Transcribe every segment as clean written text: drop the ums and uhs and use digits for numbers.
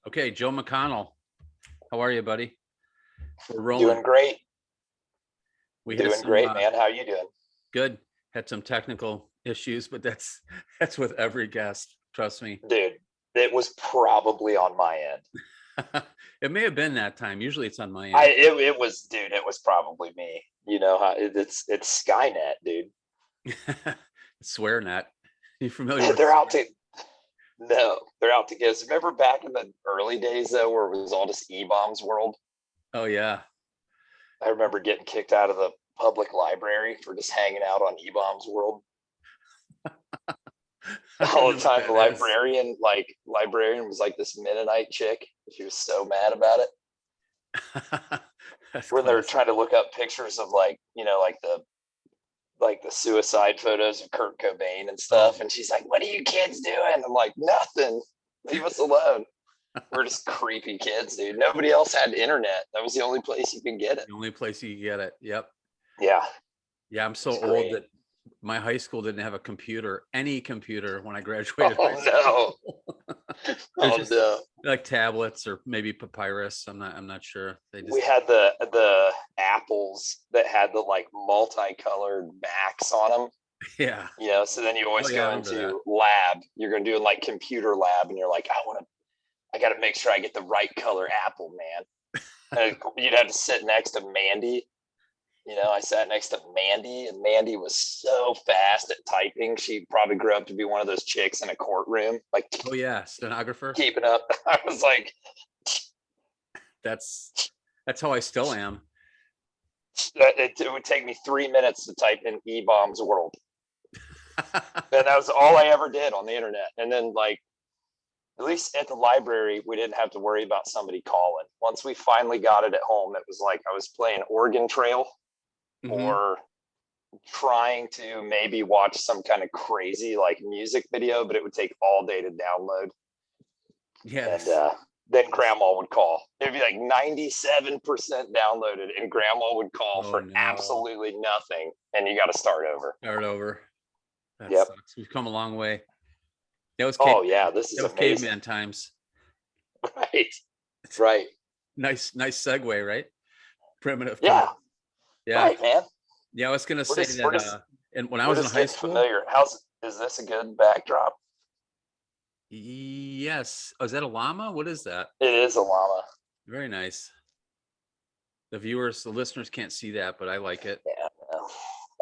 Okay, Joe McConnell. How are you, buddy? We're rolling. Doing great. We had Doing some great, man. How you doing? good. Had some technical issues, but that's with every guest. Trust me. Dude, it was probably on my end. It may have been that time. Usually it's on my end. It was, dude, it was probably me. You know how it's Skynet, dude. Swear net. You familiar with They're out to they're out to get us. Remember back in the early days though, where it was all just E-bombs world? Oh yeah. I remember getting kicked out of the public library for just hanging out on E-bombs world. All the time. The librarian was like this Mennonite chick. She was so mad about it. When they were trying to look up pictures of like the suicide photos of Kurt Cobain and stuff, and she's like, "What are you kids doing?" I'm like, "Nothing. Leave us alone." We're just creepy kids, dude. Nobody else had internet. That was the only place you could get it. The only place you could get it. Yep. Yeah. Yeah, I'm so old that my high school didn't have a computer, any computer, when I graduated. Oh no. No. Like tablets or maybe papyrus. I'm not sure. We had the apples that had the like multicolored backs on them. Yeah. So then you always go into lab. You're going to do like computer lab, and you're like, I got to make sure I get the right color apple, man. And you'd have to sit next to Mandy. I sat next to Mandy, and Mandy was so fast at typing. She probably grew up to be one of those chicks in a courtroom. Like, oh yeah, stenographer. Keeping up. I was like, that's how I still am. It would take me 3 minutes to type in E-bombs world. And that was all I ever did on the internet. And then like, at least at the library, we didn't have to worry about somebody calling. Once we finally got it at home, it was like I was playing Oregon Trail. Mm-hmm. Or trying to maybe watch some kind of crazy like music video, but it would take all day to download. Yes. And then grandma would call. It'd be like 97% downloaded, and grandma would call for absolutely nothing, and you got to start over. That sucks. We've come a long way. That was this is amazing. Caveman times. Right. Nice segue, right? Primitive. Yeah. Yeah. Right, man. Yeah, I was gonna say that. And when I was in high school, familiar. Is this a good backdrop? Yes. Oh, is that a llama? What is that? It is a llama. Very nice. The listeners can't see that, but I like it. Yeah.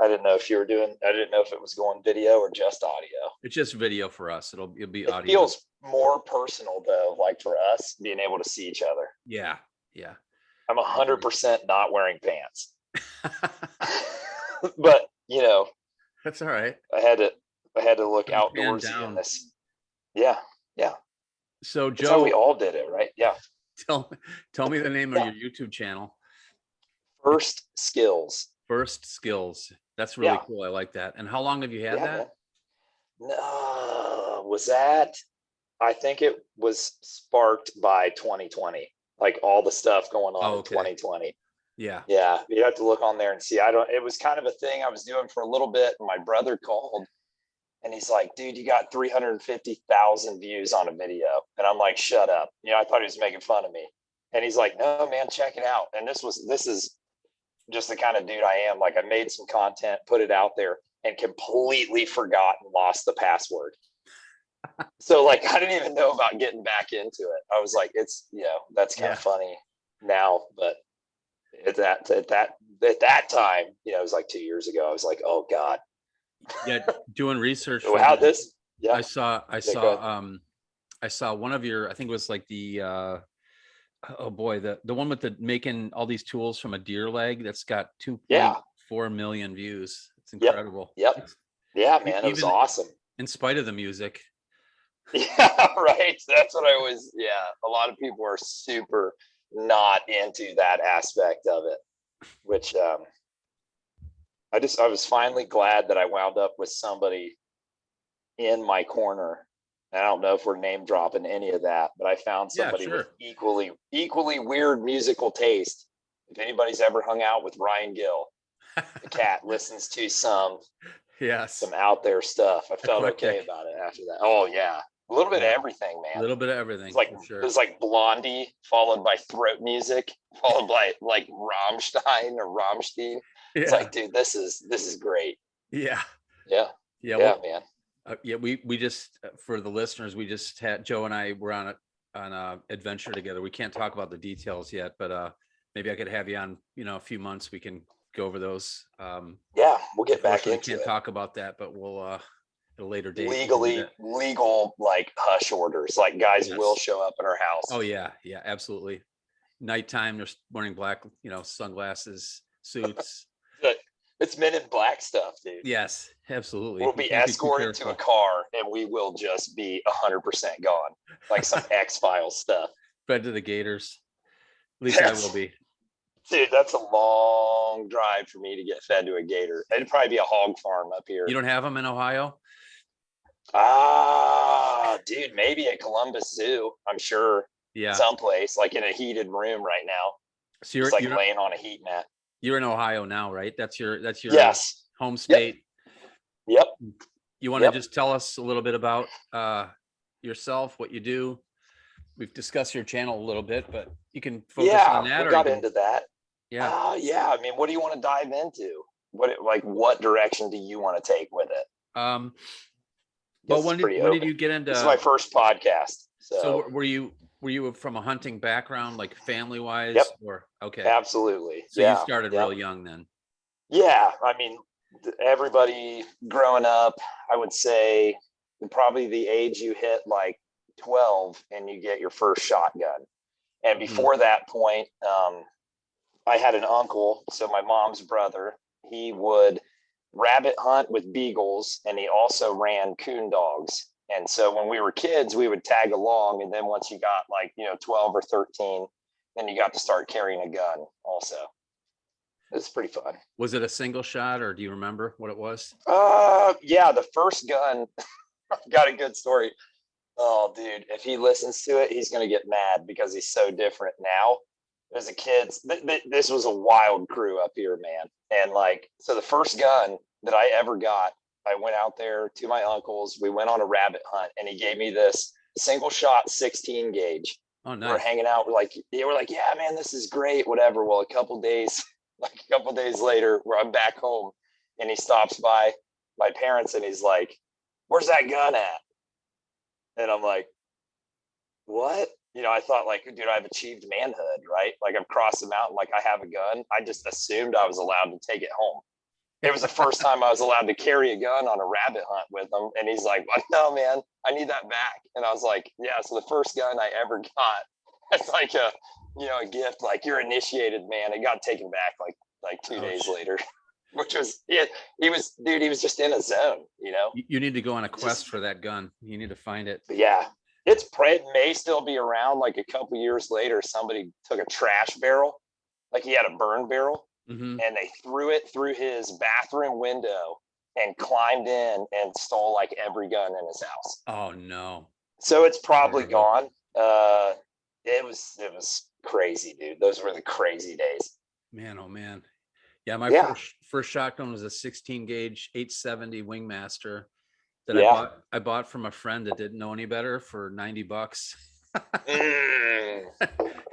I didn't know if it was going video or just audio. It's just video for us. It'll be audio. It feels more personal though, like for us being able to see each other. Yeah. I'm 100% not wearing pants. But that's all right. I had to look outdoorsy in this. Yeah. So Joe, that's how we all did it, right? Yeah. Tell me the name of your YouTube channel. First Skills. That's really cool. I like that. And how long have you had that? I think it was sparked by 2020, like all the stuff going on in 2020. Yeah. You have to look on there and see. It was kind of a thing I was doing for a little bit. And my brother called and he's like, "Dude, you got 350,000 views on a video." And I'm like, "Shut up." I thought he was making fun of me. And he's like, "No, man, check it out." And this is just the kind of dude I am. Like, I made some content, put it out there, and completely forgot and lost the password. So like, I didn't even know about getting back into it. I was like, that's kind of funny now, but at that time, it was like 2 years ago. I was like, oh God. Yeah, doing research. I saw one of your, I think it was like the the one with making all these tools from a deer leg that's got 2.4 million views. It's incredible. Yep. Yeah, man, it was awesome. In spite of the music. Yeah, right. That's what I was. Yeah, a lot of people are super not into that aspect of it, which I was finally glad that I wound up with somebody in my corner. I don't know if we're name dropping any of that, but I found somebody with equally weird musical taste. If anybody's ever hung out with Ryan Gill, the cat listens to some out there stuff. I felt okay about it after that. Oh yeah. A little bit of Yeah. everything, A man. little bit of everything, It's like for sure. it was like Blondie, followed by throat music, followed by like Rammstein or Rammstein. It's Yeah. like, dude, this is great. Yeah. Yeah, Yeah. yeah, Well, man. yeah, we just for the listeners, we just had Joe and I were on a adventure together. We can't talk about the details yet, but maybe I could have you on, a few months. We can go over those. Yeah, we'll get back Unfortunately, into can't it. talk about that, but we'll at a later date we can do Legally, that. legal, like hush orders. Like guys will Yes. show up at our house. Oh yeah, yeah, absolutely. Nighttime, they're wearing black, sunglasses, suits. But it's Men in Black stuff, dude. Yes, absolutely. We'll You be can't be too escorted to a careful. car and we will just be 100% gone, like some X-Files stuff. Fed to the gators. At least I will be. Dude, that's a long drive for me to get fed to a gator. It'd probably be a hog farm up here. You don't have them in Ohio? Dude, maybe at Columbus Zoo, I'm sure. Yeah. Someplace like in a heated room right now. So It's like laying on a heat mat. You're in Ohio now, right? That's your Yes. home state. Yep. You want to just tell us a little bit about yourself, what you do? We've discussed your channel a little bit, but you can focus on that. We got into that. Yeah. Yeah. I mean, what do you want to dive into? What direction do you want to take with it? Well, when did you get into? This is my first podcast. So were you from a hunting background, like family wise? Yep. Or okay. Absolutely. So you started real young then. Yeah. I mean, everybody growing up, I would say probably the age you hit like 12 and you get your first shotgun. And before that point, I had an uncle, so my mom's brother. He would rabbit hunt with beagles, and he also ran coon dogs. And so when we were kids, we would tag along. And then once you got like, 12 or 13, then you got to start carrying a gun also. It's pretty fun. Was it a single shot, or do you remember what it was? Yeah, the first gun. Got a good story. Oh, dude, if he listens to it, he's gonna get mad because he's so different now. As a kid, this was a wild crew up here, man. And like, so the first gun that I ever got, I went out there to my uncle's. We went on a rabbit hunt, and he gave me this single shot 16 gauge. Oh, nice. We're hanging out. We're like, yeah, man, this is great. Whatever. Well, a couple days later, where I'm back home, and he stops by my parents, and he's like, "Where's that gun at?" And I'm like, "What?" I thought like, dude, I've achieved manhood, right? Like I've crossed the mountain, like I have a gun. I just assumed I was allowed to take it home. It was the first time I was allowed to carry a gun on a rabbit hunt with him. And he's like, well, no, man, I need that back. And I was like, yeah. So the first gun I ever got, it's like a gift, like you're initiated, man. It got taken back like 2 days later, which was, he was just in a zone, You need to go on a quest for that gun. You need to find it. Yeah. It may still be around. Like a couple years later, somebody took a trash barrel, like he had a burn barrel, and they threw it through his bathroom window and climbed in and stole like every gun in his house. Oh no! So it's probably gone. It was crazy, dude. Those were the crazy days. Man, oh man. Yeah, my first shotgun was a 16 gauge 870 Wingmaster that I bought from a friend that didn't know any better for $90.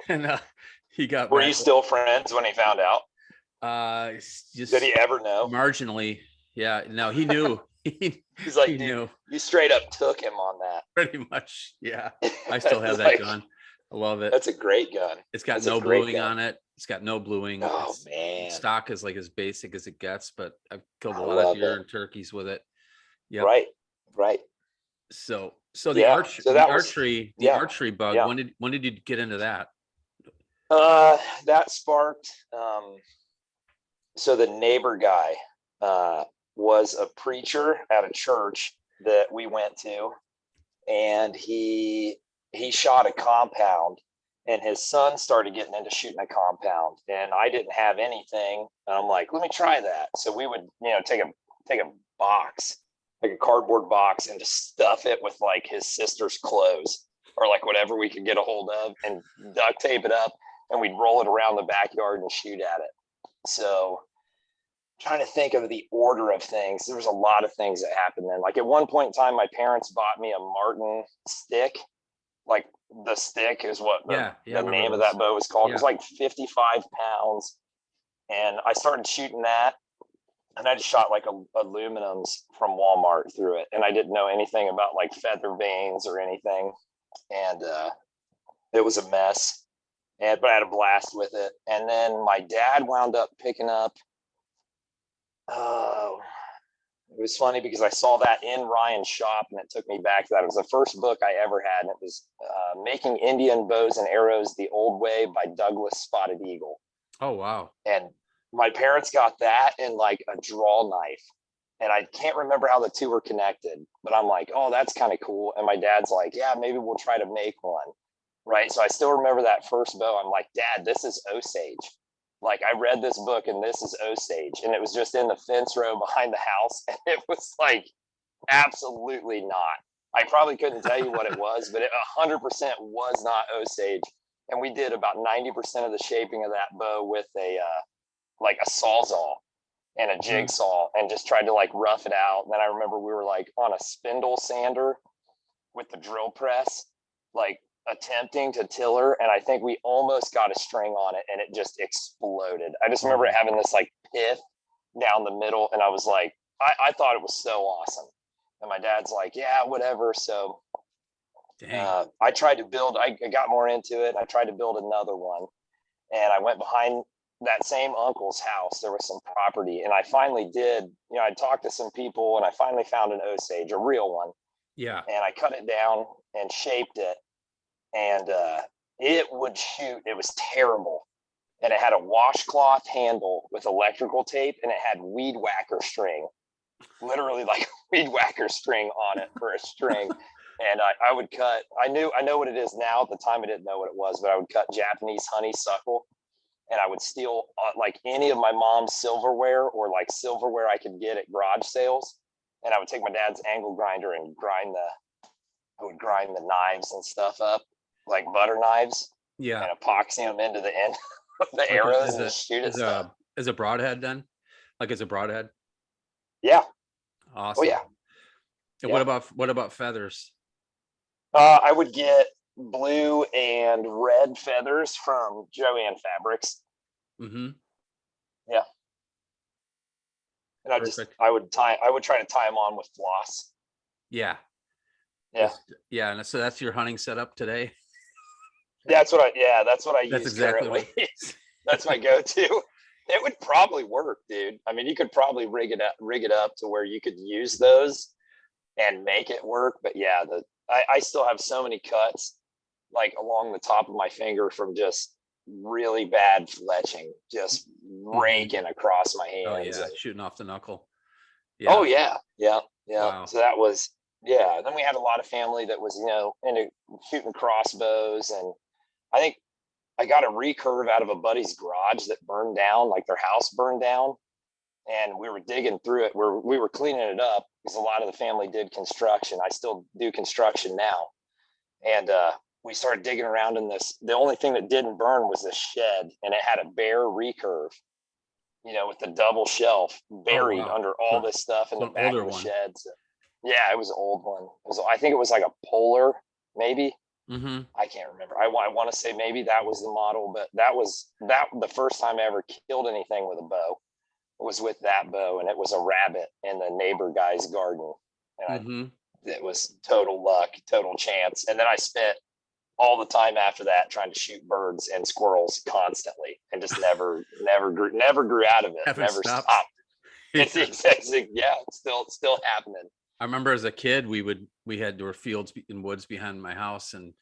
And he got. Were you still friends when he found out? Just did he ever know? Marginally, yeah. No, he knew. He's like, dude, you straight up took him on that. Pretty much, yeah. I still have that gun. I love it. That's a great gun. It's got no bluing on it. It's got no bluing. Oh man, stock is like as basic as it gets, but I've killed a lot of deer and turkeys with it. Yeah, right. So the archery bug. Yeah. When did you get into that? That sparked. So the neighbor guy was a preacher at a church that we went to, and he shot a compound, and his son started getting into shooting a compound, and I didn't have anything. And I'm like, let me try that. So we would, take a box, like a cardboard box, and just stuff it with like his sister's clothes or like whatever we could get a hold of, and duct tape it up, and we'd roll it around the backyard and shoot at it. So trying to think of the order of things. There was a lot of things that happened then. Like at one point in time, my parents bought me a Martin stick. Like the stick is what Yeah, I the remember name of those. that bow was called. It Yeah. was like 55 pounds. And I started shooting that. And I just shot like aluminums from Walmart through it. And I didn't know anything about like feather vanes or anything. And it was a mess. But I had a blast with it. And then my dad wound up picking up, it was funny because I saw that in Ryan's shop and it took me back to that. It was the first book I ever had. And it was Making Indian Bows and Arrows the Old Way by Douglas Spotted Eagle. Oh, wow. And my parents got that in like a draw knife. And I can't remember how the two were connected, but I'm like, oh, that's kind of cool. And my dad's like, yeah, maybe we'll try to make one. Right. So I still remember that first bow. I'm like, Dad, this is Osage. Like I read this book and this is Osage. And it was just in the fence row behind the house. And it was like, absolutely not. I probably couldn't tell you what it was, but it 100% was not Osage. And we did about 90% of the shaping of that bow with a like a sawzall and a jigsaw and just tried to like rough it out. And then I remember we were like on a spindle sander with the drill press, like attempting to tiller. And I think we almost got a string on it and it just exploded. I just remember it having this like pith down the middle. And I was like, I thought it was so awesome. And my dad's like, yeah, whatever. So I tried to build, I got more into it. I tried to build another one. And I went behind that same uncle's house. There was some property. And I finally did, you know, I talked to some people and I finally found an Osage, a real one. Yeah. And I cut it down and shaped it. And it would shoot. It was terrible. And it had a washcloth handle with electrical tape and it had weed whacker string, literally like weed whacker string on it for a string. And I would cut, I know what it is now. At the time, I didn't know what it was, but I would cut Japanese honeysuckle and I would steal like any of my mom's silverware or like silverware I could get at garage sales. And I would take my dad's angle grinder and I would grind the knives and stuff up like butter knives. Yeah. And epoxy them into the end of the Like arrows and shoot it stuff. As a broadhead then? Like as a broadhead? Yeah. Awesome. Oh yeah. And Yeah. what about feathers? I would get blue and red feathers from Joanne Fabrics. Mm-hmm. Yeah. And Perfect. I would try to tie them on with floss. Yeah. Yeah. Yeah. And so that's your hunting setup today? That's what I That's use exactly currently. what That's my go-to. It would probably work, dude. I mean, you could probably rig it up to where you could use those and make it work. But yeah, I still have so many cuts like along the top of my finger from just really bad fletching, just raking across my hands. Oh yeah, shooting off the knuckle. Yeah. Oh yeah, yeah, yeah. Wow. So that was Then we had a lot of family that was into shooting crossbows, and I think I got a recurve out of a buddy's garage that burned down, like their house burned down, and we were digging through it. We were cleaning it up because a lot of the family did construction. I still do construction now, and we started digging around in this. The only thing that didn't burn was the shed, and it had a bare recurve, with the double shelf buried under all this stuff in the back of the shed. So, yeah, it was an old one. I think it was like a Polar, maybe. I can't remember. I want to say maybe that was the model, but that was the first time I ever killed anything with a bow was with that bow, and it was a rabbit in the neighbor guy's garden, and it was total luck, total chance. And then I spent all the time after that trying to shoot birds and squirrels constantly, and just never grew out of it. Never stopped. It's still happening. I remember as a kid, there were fields and woods behind my house, and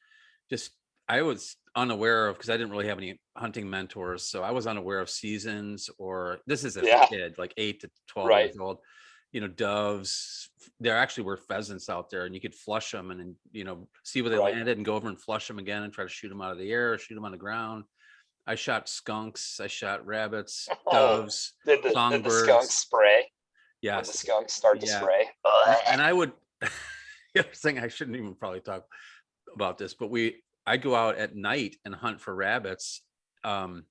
I was unaware of, because I didn't really have any hunting mentors, so I was unaware of seasons, or this is as a kid, like 8 to 12 years old. Doves. There actually were pheasants out there, and you could flush them and see where they landed and go over and flush them again and try to shoot them out of the air or shoot them on the ground. I shot skunks. I shot rabbits, doves, songbirds. Did the skunks spray? Yes. Did the skunks start to spray? And I would, the other thing, I shouldn't even probably talk about this, but I go out at night and hunt for rabbits. And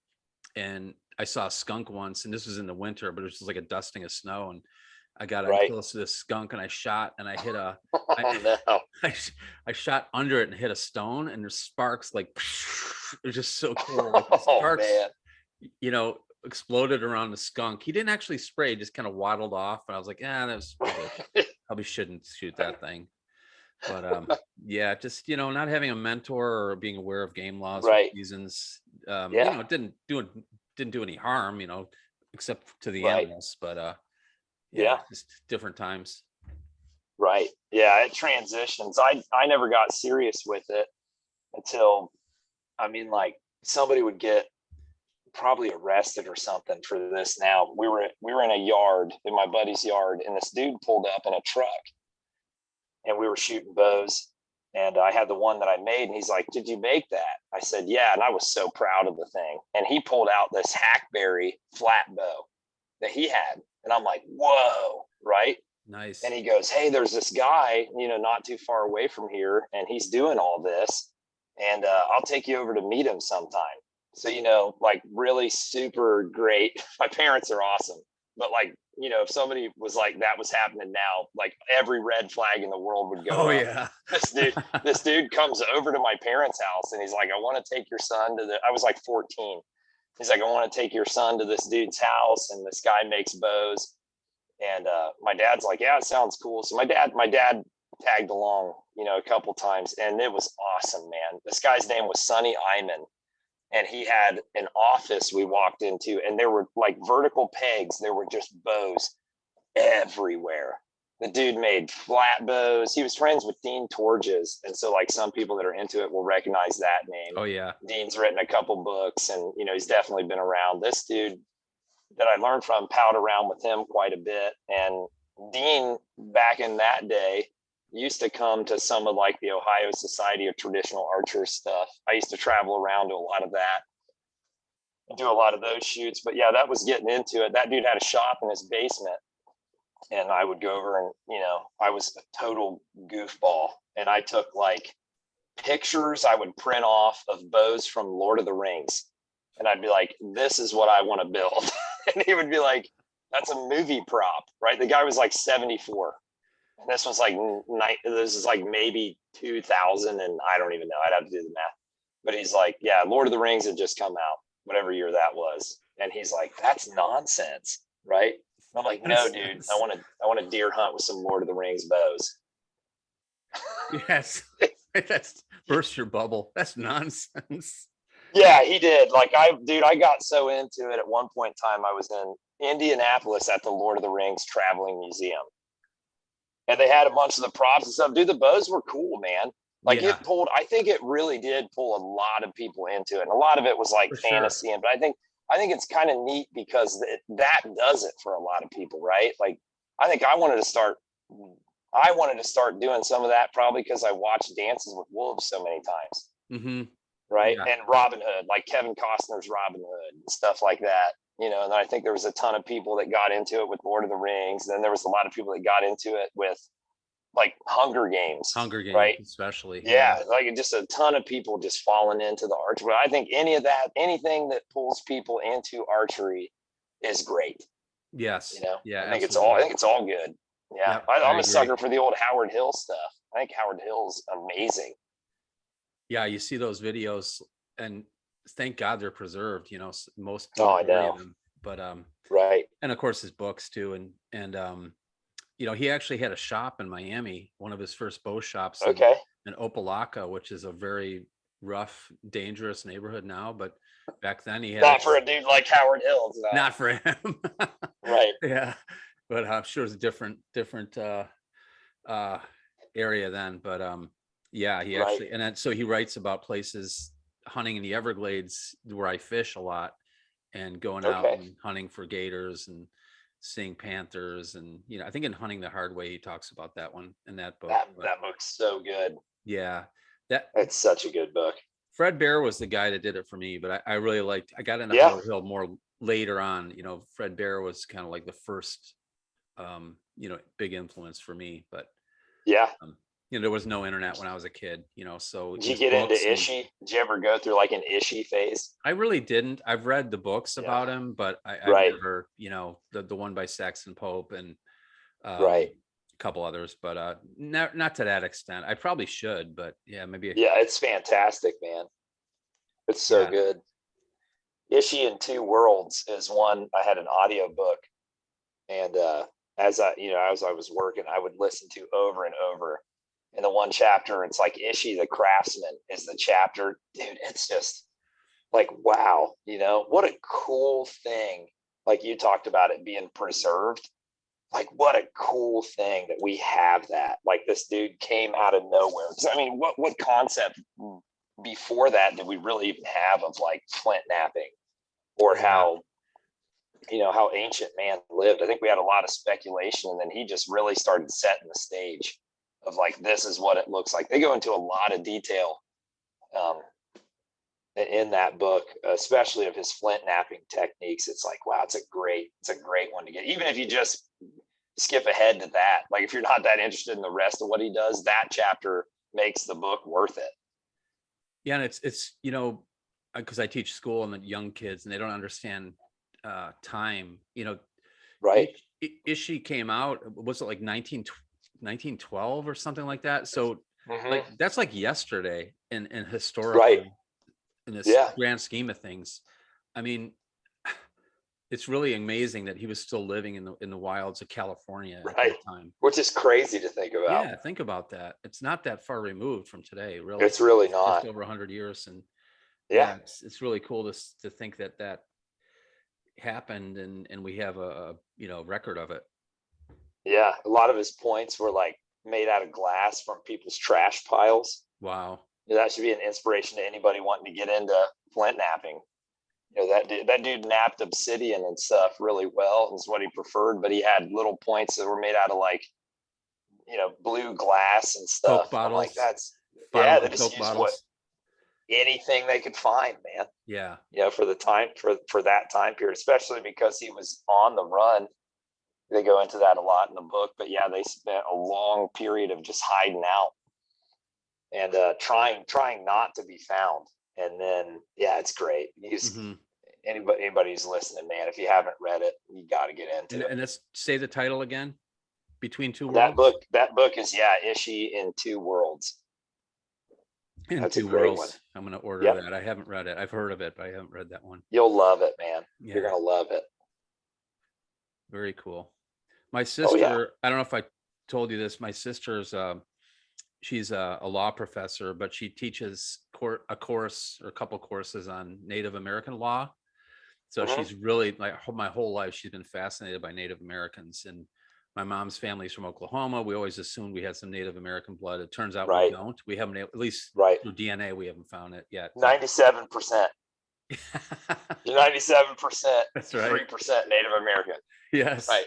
I saw a skunk once, and this was in the winter, but it was just like a dusting of snow, and I got up Right. close to this skunk and I shot, and I hit a, I, Oh no. I shot under it and hit a stone, and there's sparks like, it was just so cool. Like the Oh sparks, man. you know, exploded around the skunk. He didn't actually spray, he just kind of waddled off. And I was like, that was probably shouldn't shoot that thing. But yeah, just, not having a mentor or being aware of game laws or Right. seasons, Yeah. it didn't do any harm, except to the Right. animals. But yeah, Yeah. just different times. Right. Yeah. It transitions. I never got serious with it until, I mean, like somebody would get probably arrested or something for this. Now we were in a yard, in my buddy's yard, and this dude pulled up in a truck, and we were shooting bows. And I had the one that I made, and he's like, "Did you make that?" I said, "Yeah." And I was so proud of the thing. And he pulled out this hackberry flat bow that he had. And I'm like, "Whoa." Right. Nice. And he goes, "Hey, there's this guy, not too far away from here, and he's doing all this. And I'll take you over to meet him sometime." So, like really super great. My parents are awesome. But like, if somebody was like that was happening now, like every red flag in the world would go Oh up. yeah. This dude comes over to my parents' house, and he's like, "I want to take your son to the," I was like 14. He's like, "I want to take your son to this dude's house, and this guy makes bows." And my dad's like, "Yeah, it sounds cool." So my dad tagged along, a couple times, and it was awesome, man. This guy's name was Sonny Iman, and he had an office we walked into, and there were like vertical pegs. There were just bows everywhere. The dude made flat bows. He was friends with Dean Torges, and so like some people that are into it will recognize that name. Oh yeah. Dean's written a couple books, and he's definitely been around. This dude that I learned from palled around with him quite a bit. And Dean, back in that day, used to come to some of like the Ohio Society of Traditional Archers stuff. I used to travel around to a lot of that and do a lot of those shoots. But yeah, that was getting into it. That dude had a shop in his basement, and I would go over and, I was a total goofball. And I took like pictures I would print off of bows from Lord of the Rings. And I'd be like, "This is what I want to build." And he would be like, "That's a movie prop," right? The guy was like 74. And this was like, this is like maybe 2000. And I don't even know. I'd have to do the math. But he's like, "Yeah, Lord of the Rings had just come out, whatever year that was." And he's like, "That's nonsense." Right. And I'm like, "No, dude, I want to deer hunt with some Lord of the Rings bows." Yes. That's burst your bubble. That's nonsense. Yeah, he did. Like I got so into it at one point in time. I was in Indianapolis at the Lord of the Rings Traveling Museum, and they had a bunch of the props and stuff. Dude, the bows were cool, man. Like Yeah, I think it really did pull a lot of people into it. And a lot of it was like for sure. fantasy. But I think it's kind of neat because that does it for a lot of people, right? Like I think I wanted to start doing some of that probably because I watched Dances with Wolves so many times. Hmm. Right. Yeah. And Robin Hood, like Kevin Costner's Robin Hood and stuff like that. And I think there was a ton of people that got into it with Lord of the Rings. Then there was a lot of people that got into it with like Hunger Games, Hunger Games, right? especially. Yeah. Yeah, like just a ton of people just falling into the archery. But I think anything that pulls people into archery is great. Yes. Yeah, I absolutely. think it's all good. Yeah, Yep, I I'm a agree. sucker for the old Howard Hill stuff. I think Howard Hill's amazing. Yeah, you see those videos, and thank God they're preserved, most Oh, I majority of know. them. But Right. and of course his books too. And he actually had a shop in Miami, one of his first bow shops Okay. in Opelika, which is a very rough, dangerous neighborhood now. But back then he had Not it. for a dude like Howard Hill. No. Not for him. Right. Yeah. But I'm sure it's a different area then. But yeah, he Right. actually, and then so he writes about places hunting in the Everglades where I fish a lot, and going out Okay. and hunting for gators and seeing panthers. And I think in Hunting the Hard Way he talks about that one in that book. But That book's so good. yeah, that It's such a good book. Fred Bear was the guy that did it for me. But I really liked, I got into Yeah. Howard Hill more later on. Fred Bear was kind of like the first big influence for me. But Yeah. there was no internet when I was a kid, so Did it you was get into books. And Ishi? Did you ever go through like an Ishi phase? I really didn't. I've read the books Yeah. about him, but I've Right. never, the one by Saxon Pope and Right. a couple others, but not to that extent. I probably should, but yeah, maybe. Yeah, it's fantastic, man. It's so Yeah. good. Ishi in Two Worlds is one. I had an audio book, and as I was working, I would listen to over and over. In the one chapter, it's like Ishi the craftsman is the chapter. Dude, it's just like, wow, what a cool thing. Like you talked about it being preserved. Like, what a cool thing that we have that. Like, this dude came out of nowhere. 'Cause, I mean, what concept before that did we really even have of like flint napping, or Yeah. how ancient man lived? I think we had a lot of speculation, and then he just really started setting the stage of like, this is what it looks like. They go into a lot of detail in that book, especially of his flint napping techniques. It's like, wow, it's a great one to get. Even if you just skip ahead to that, like if you're not that interested in the rest of what he does, that chapter makes the book worth it. Yeah. And it's, because I teach school and the young kids and they don't understand time, Right. Ishi came out, was it like 1912 or something like that? So like, that's like yesterday in historical, Right. in this Yeah. grand scheme of things. I mean, it's really amazing that he was still living in the wilds of California at Right. that time. Which is crazy to think about. Yeah, think about that. It's not that far removed from today, really. It's really It's just not. over 100 years, and Yeah. it's really cool to think that happened, and we have a record of it. Yeah. A lot of his points were like made out of glass from people's trash piles. Wow. That should be an inspiration to anybody wanting to get into flint napping. That dude napped obsidian and stuff really well, is what he preferred, but he had little points that were made out of like, blue glass and stuff. Coke I'm like, bottles. they Bottled just Coke use bottles. anything they could find, man. Yeah. For the time, for that time period, especially because he was on the run. They go into that a lot in the book, but yeah, they spent a long period of just hiding out and trying not to be found. And then, yeah, it's great. Anybody who's listening, man, if you haven't read it, you got to get into it. And let's say the title again. Between Two That Worlds. book is Ishi in Two Worlds. That's a great one. I'm going to order that. I haven't read it. I've heard of it, but I haven't read that one. You'll love it, man. Yeah. You're going to love it. Very cool. My sister, I don't know if I told you this. My sister's, she's a law professor, but she teaches a course or a couple courses on Native American law. So she's really, like, my whole life, she's been fascinated by Native Americans. And my mom's family's from Oklahoma. We always assumed we had some Native American blood. It turns out we don't. We haven't, at least through DNA, we haven't found it yet. 97%. 97%. That's right. 3% Native American. Yes. Right.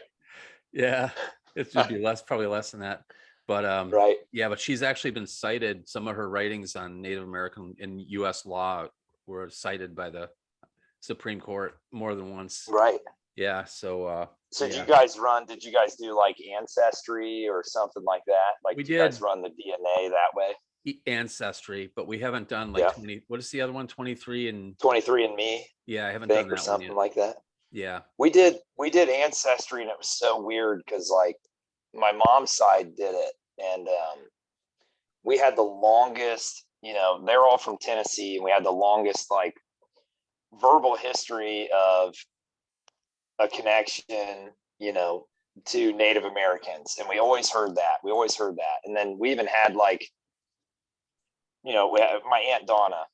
Yeah. It should be probably less than that. But yeah, but she's actually been cited. Some of her writings on Native American in US law were cited by the Supreme Court more than once. Right. Yeah. So did you guys do like Ancestry or something like that? Like, we did you guys run the DNA that way? Ancestry, but we haven't done like 20. What is the other one? 23 and 23andMe. Yeah, I haven't done that or something one yet. like that. Yeah. We did Ancestry, and it was so weird because like my mom's side did it, and we had the longest, they're all from Tennessee, and we had the longest like verbal history of a connection, to Native Americans. And we always heard that. And then we even had like, my Aunt Donna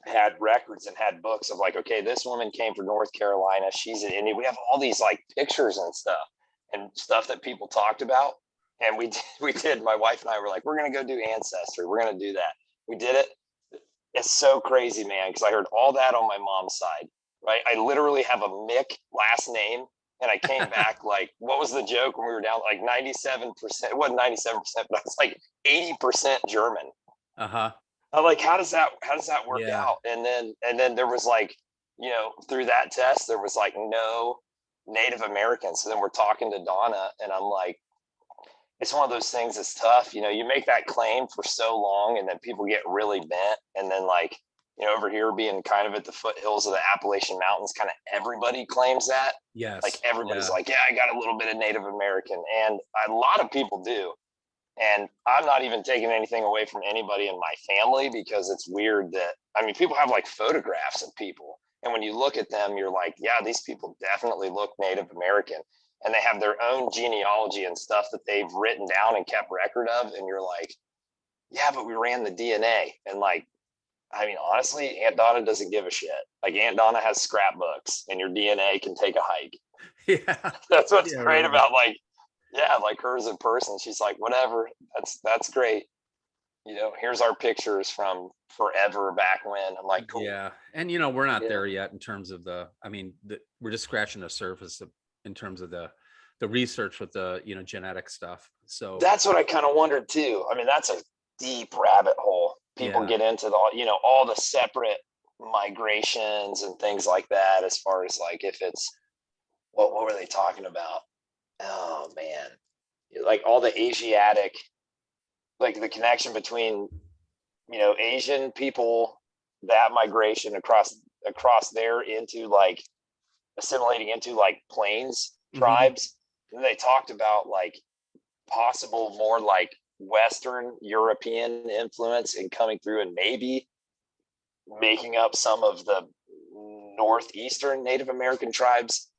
had records and had books of like, okay, this woman came from North Carolina. She's in India. We have all these like pictures and stuff that people talked about. And we did, my wife and I were like, we're going to go do Ancestry. We're going to do that. We did it. It's so crazy, man. Cause I heard all that on my mom's side, right? I literally have a Mick last name. And I came back like, what was the joke when we were down? Like 97%, it wasn't 97%, but it's like 80% German. Uh-huh. I'm like, how does that work out? And then there was like, through that test, there was like no Native Americans. So then we're talking to Donna, and I'm like, it's one of those things that's tough. You know, you make that claim for so long and then people get really bent. And then like, you know, over here being kind of at the foothills of the Appalachian Mountains, kind of everybody claims that. Like Yes. everybody's Yeah. like, yeah, I got a little bit of Native American. And a lot of people do. And I'm not even taking anything away from anybody in my family because it's weird that, I mean, people have like photographs of people. And when you look at them, you're like, yeah, these people definitely look Native American. And they have their own genealogy and stuff that they've written down and kept record of. And you're like, yeah, but we ran the DNA. And like, I mean, honestly, Aunt Donna doesn't give a shit. Like Aunt Donna has scrapbooks and your DNA can take a hike. Yeah. That's what's Yeah, great really. about like, yeah, like her as a person. She's like, whatever, that's great. You know, here's our pictures from forever back when. I'm like, cool. Yeah. And you know, we're not Yeah. there yet in terms of I mean, we're just scratching the surface in terms of the research with the, you know, genetic stuff. So That's what I kind of wondered too. I mean, that's a deep rabbit hole. People yeah. get into the, you know, all the separate migrations and things like that, as far as like if it's what were they talking about? Oh man. Like all the Asiatic, like the connection between, you know, Asian people, that migration across there into like assimilating into like plains Hmm. tribes. And they talked about like possible more like Western European influence in coming through and maybe making up some of the northeastern Native American tribes.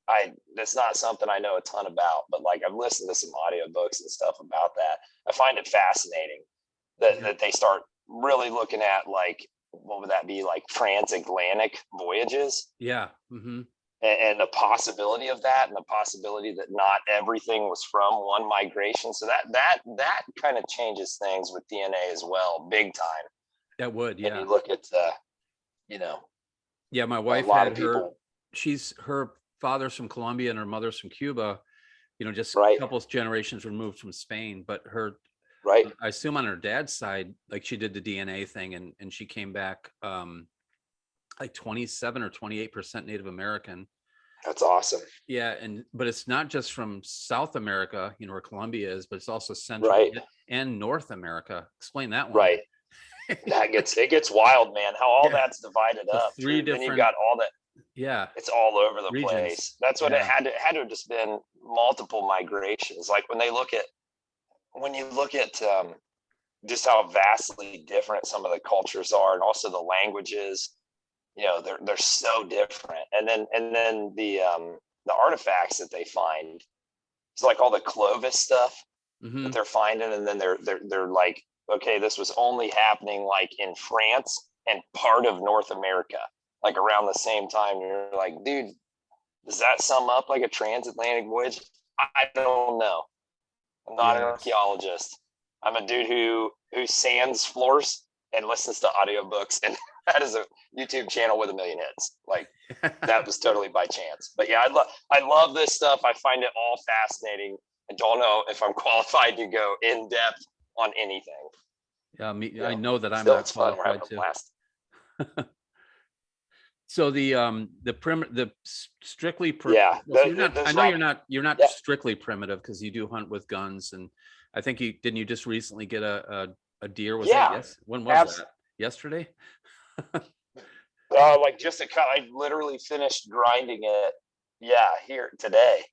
That's not something I know a ton about, but like I've listened to some audiobooks and stuff about that. I find it fascinating that Yeah. they start really looking at like what would that be, like transatlantic voyages, Yeah. Hmm. and the possibility of that, and the possibility that not everything was from one migration. So that kind of changes things with DNA as well, big time. That would. And Yeah. you look at you know, Yeah. My a wife lot of had her, people, her father's from Colombia and her mother's from Cuba, you know, just a right, couple generations removed from Spain. But right. I assume on her dad's side, like she did the DNA thing and she came back like 27 or 28% Native American. That's awesome. Yeah, but it's not just from South America, you know, where Colombia is, but it's also Central Right, and North America. Explain that one. right. It gets wild, man, how all Yeah. that's divided So up three too. Then you've different, got all that, yeah, it's all over the regions. place. That's what Yeah. it had to have just been multiple migrations. Like when you look at just how vastly different some of the cultures are, and also the languages, you know, they're so different. And then the artifacts that they find, it's like all the Clovis stuff that Hmm. they're finding, and then they're like, okay, this was only happening like in France and part of North America, like around the same time. You're like, dude, does that sum up like a transatlantic voyage? I don't know. I'm not an Yes. archaeologist. I'm a dude who sands floors and listens to audiobooks, and that is a YouTube channel with 1 million hits. Like that was totally by chance. But yeah, I love this stuff. I find it all fascinating. I don't know if I'm qualified to go in depth on anything. Yeah, You I know, know that I'm still not it's fun. We're having qualified a to. blast. So strictly Yeah, well, so you're not, I those know rock. you're not Yeah. strictly primitive because you do hunt with guns, and I think you just recently get a deer? Was that, Yeah. yes, when was Abs- that? Yesterday? like just a cut. I literally finished grinding it. Yeah, here today.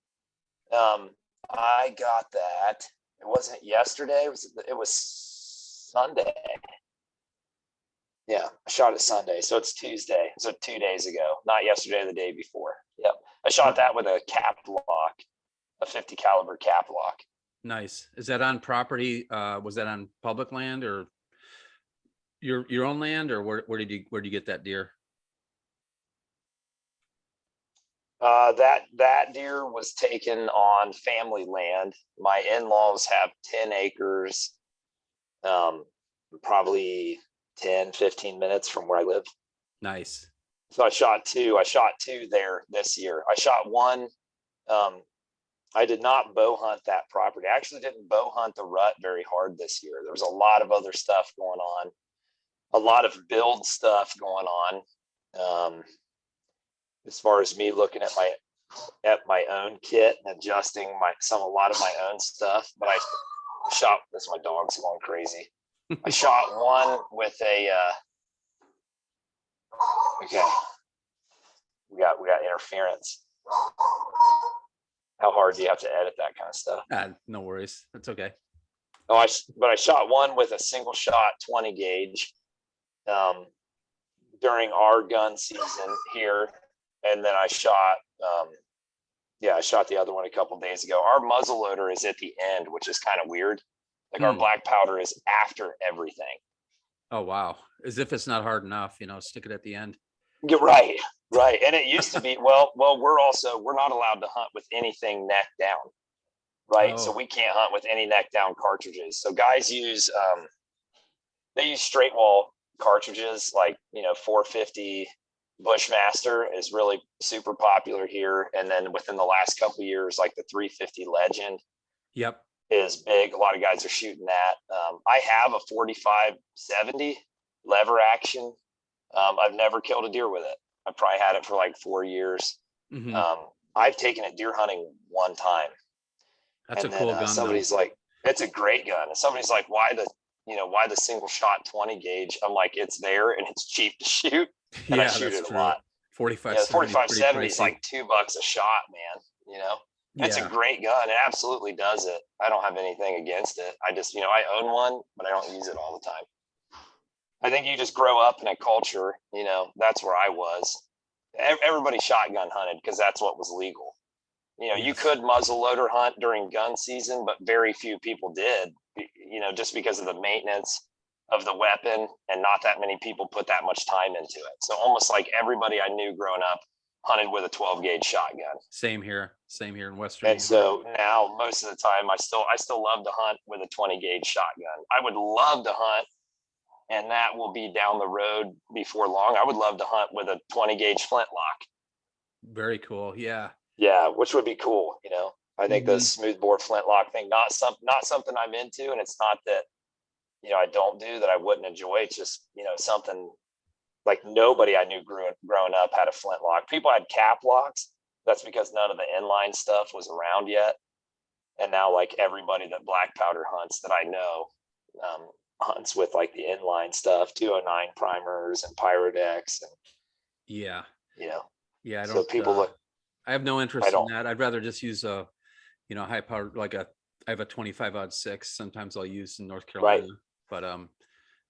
Um, I got that. It wasn't yesterday. It was Sunday. Yeah, I shot it Sunday, so it's Tuesday. So 2 days ago, not yesterday, the day before. Yep, I shot What? that with a cap lock, a 50 caliber cap lock. Nice. Is that on property? Was that on public land or your own land, or where did you get that deer? That deer was taken on family land. My in-laws have 10 acres, um, probably 10, 15 minutes from where I live. Nice. So I shot two. I shot two there this year. I shot one. Um, I did not bow hunt that property. I actually didn't bow hunt the rut very hard this year. There was a lot of other stuff going on, a lot of build stuff going on. As far as me looking at my own kit and adjusting a lot of my own stuff. But shot, that's my dog's going crazy. I shot one with a, okay. We got interference. How hard do you have to edit that kind of stuff? No worries. That's okay. Oh, but I shot one with a single shot 20 gauge during our gun season here. And then I shot, I shot the other one a couple days ago. Our muzzle loader is at the end, which is kind of weird. Like our black powder is after everything. Oh, wow. As if it's not hard enough, stick it at the end. You're right. Right. And it used to be, well, we're not allowed to hunt with anything neck down. Right. Oh. So we can't hunt with any neck down cartridges. So guys use, they use straight wall cartridges, like, 450 Bushmaster is really super popular here. And then within the last couple of years, like the 350 Legend. Yep. Is big. A lot of guys are shooting that. I have a 45-70 lever action. I've never killed a deer with it. I probably had it for like 4 years. Mm-hmm. I've taken it deer hunting one time. That's a cool gun. Somebody's like, it's a great gun. And somebody's like, why the single shot 20 gauge? I'm like, it's there and it's cheap to shoot. And I shoot it a lot. 45-70 is like $2 a shot, man. It's a great gun. It absolutely does it. I don't have anything against it. I just, I own one, but I don't use it all the time. I think you just grow up in a culture, that's where I was. Everybody shotgun hunted because that's what was legal. You could muzzle loader hunt during gun season, but very few people did, just because of the maintenance of the weapon, and not that many people put that much time into it. So almost like everybody I knew growing up hunted with a 12 gauge shotgun. Same here in Western. And so now most of the time I still love to hunt with a 20 gauge shotgun. I would love to hunt, and that will be down the road before long. I would love to hunt with a 20 gauge flintlock. Very cool. Yeah. Yeah, which would be cool. I think the smoothbore flintlock thing, not something I'm into, and it's not that, I don't do that I wouldn't enjoy. It's just, something like nobody I knew growing up had a flintlock. People had cap locks. That's because none of the inline stuff was around yet. And now, like, everybody that black powder hunts that I know hunts with like the inline stuff, 209 primers and Pyrodex. And, yeah. I don't. So people I have no interest in that. I'd rather just use a, high power, I have a 25-06. Sometimes I'll use in North Carolina. Right. But if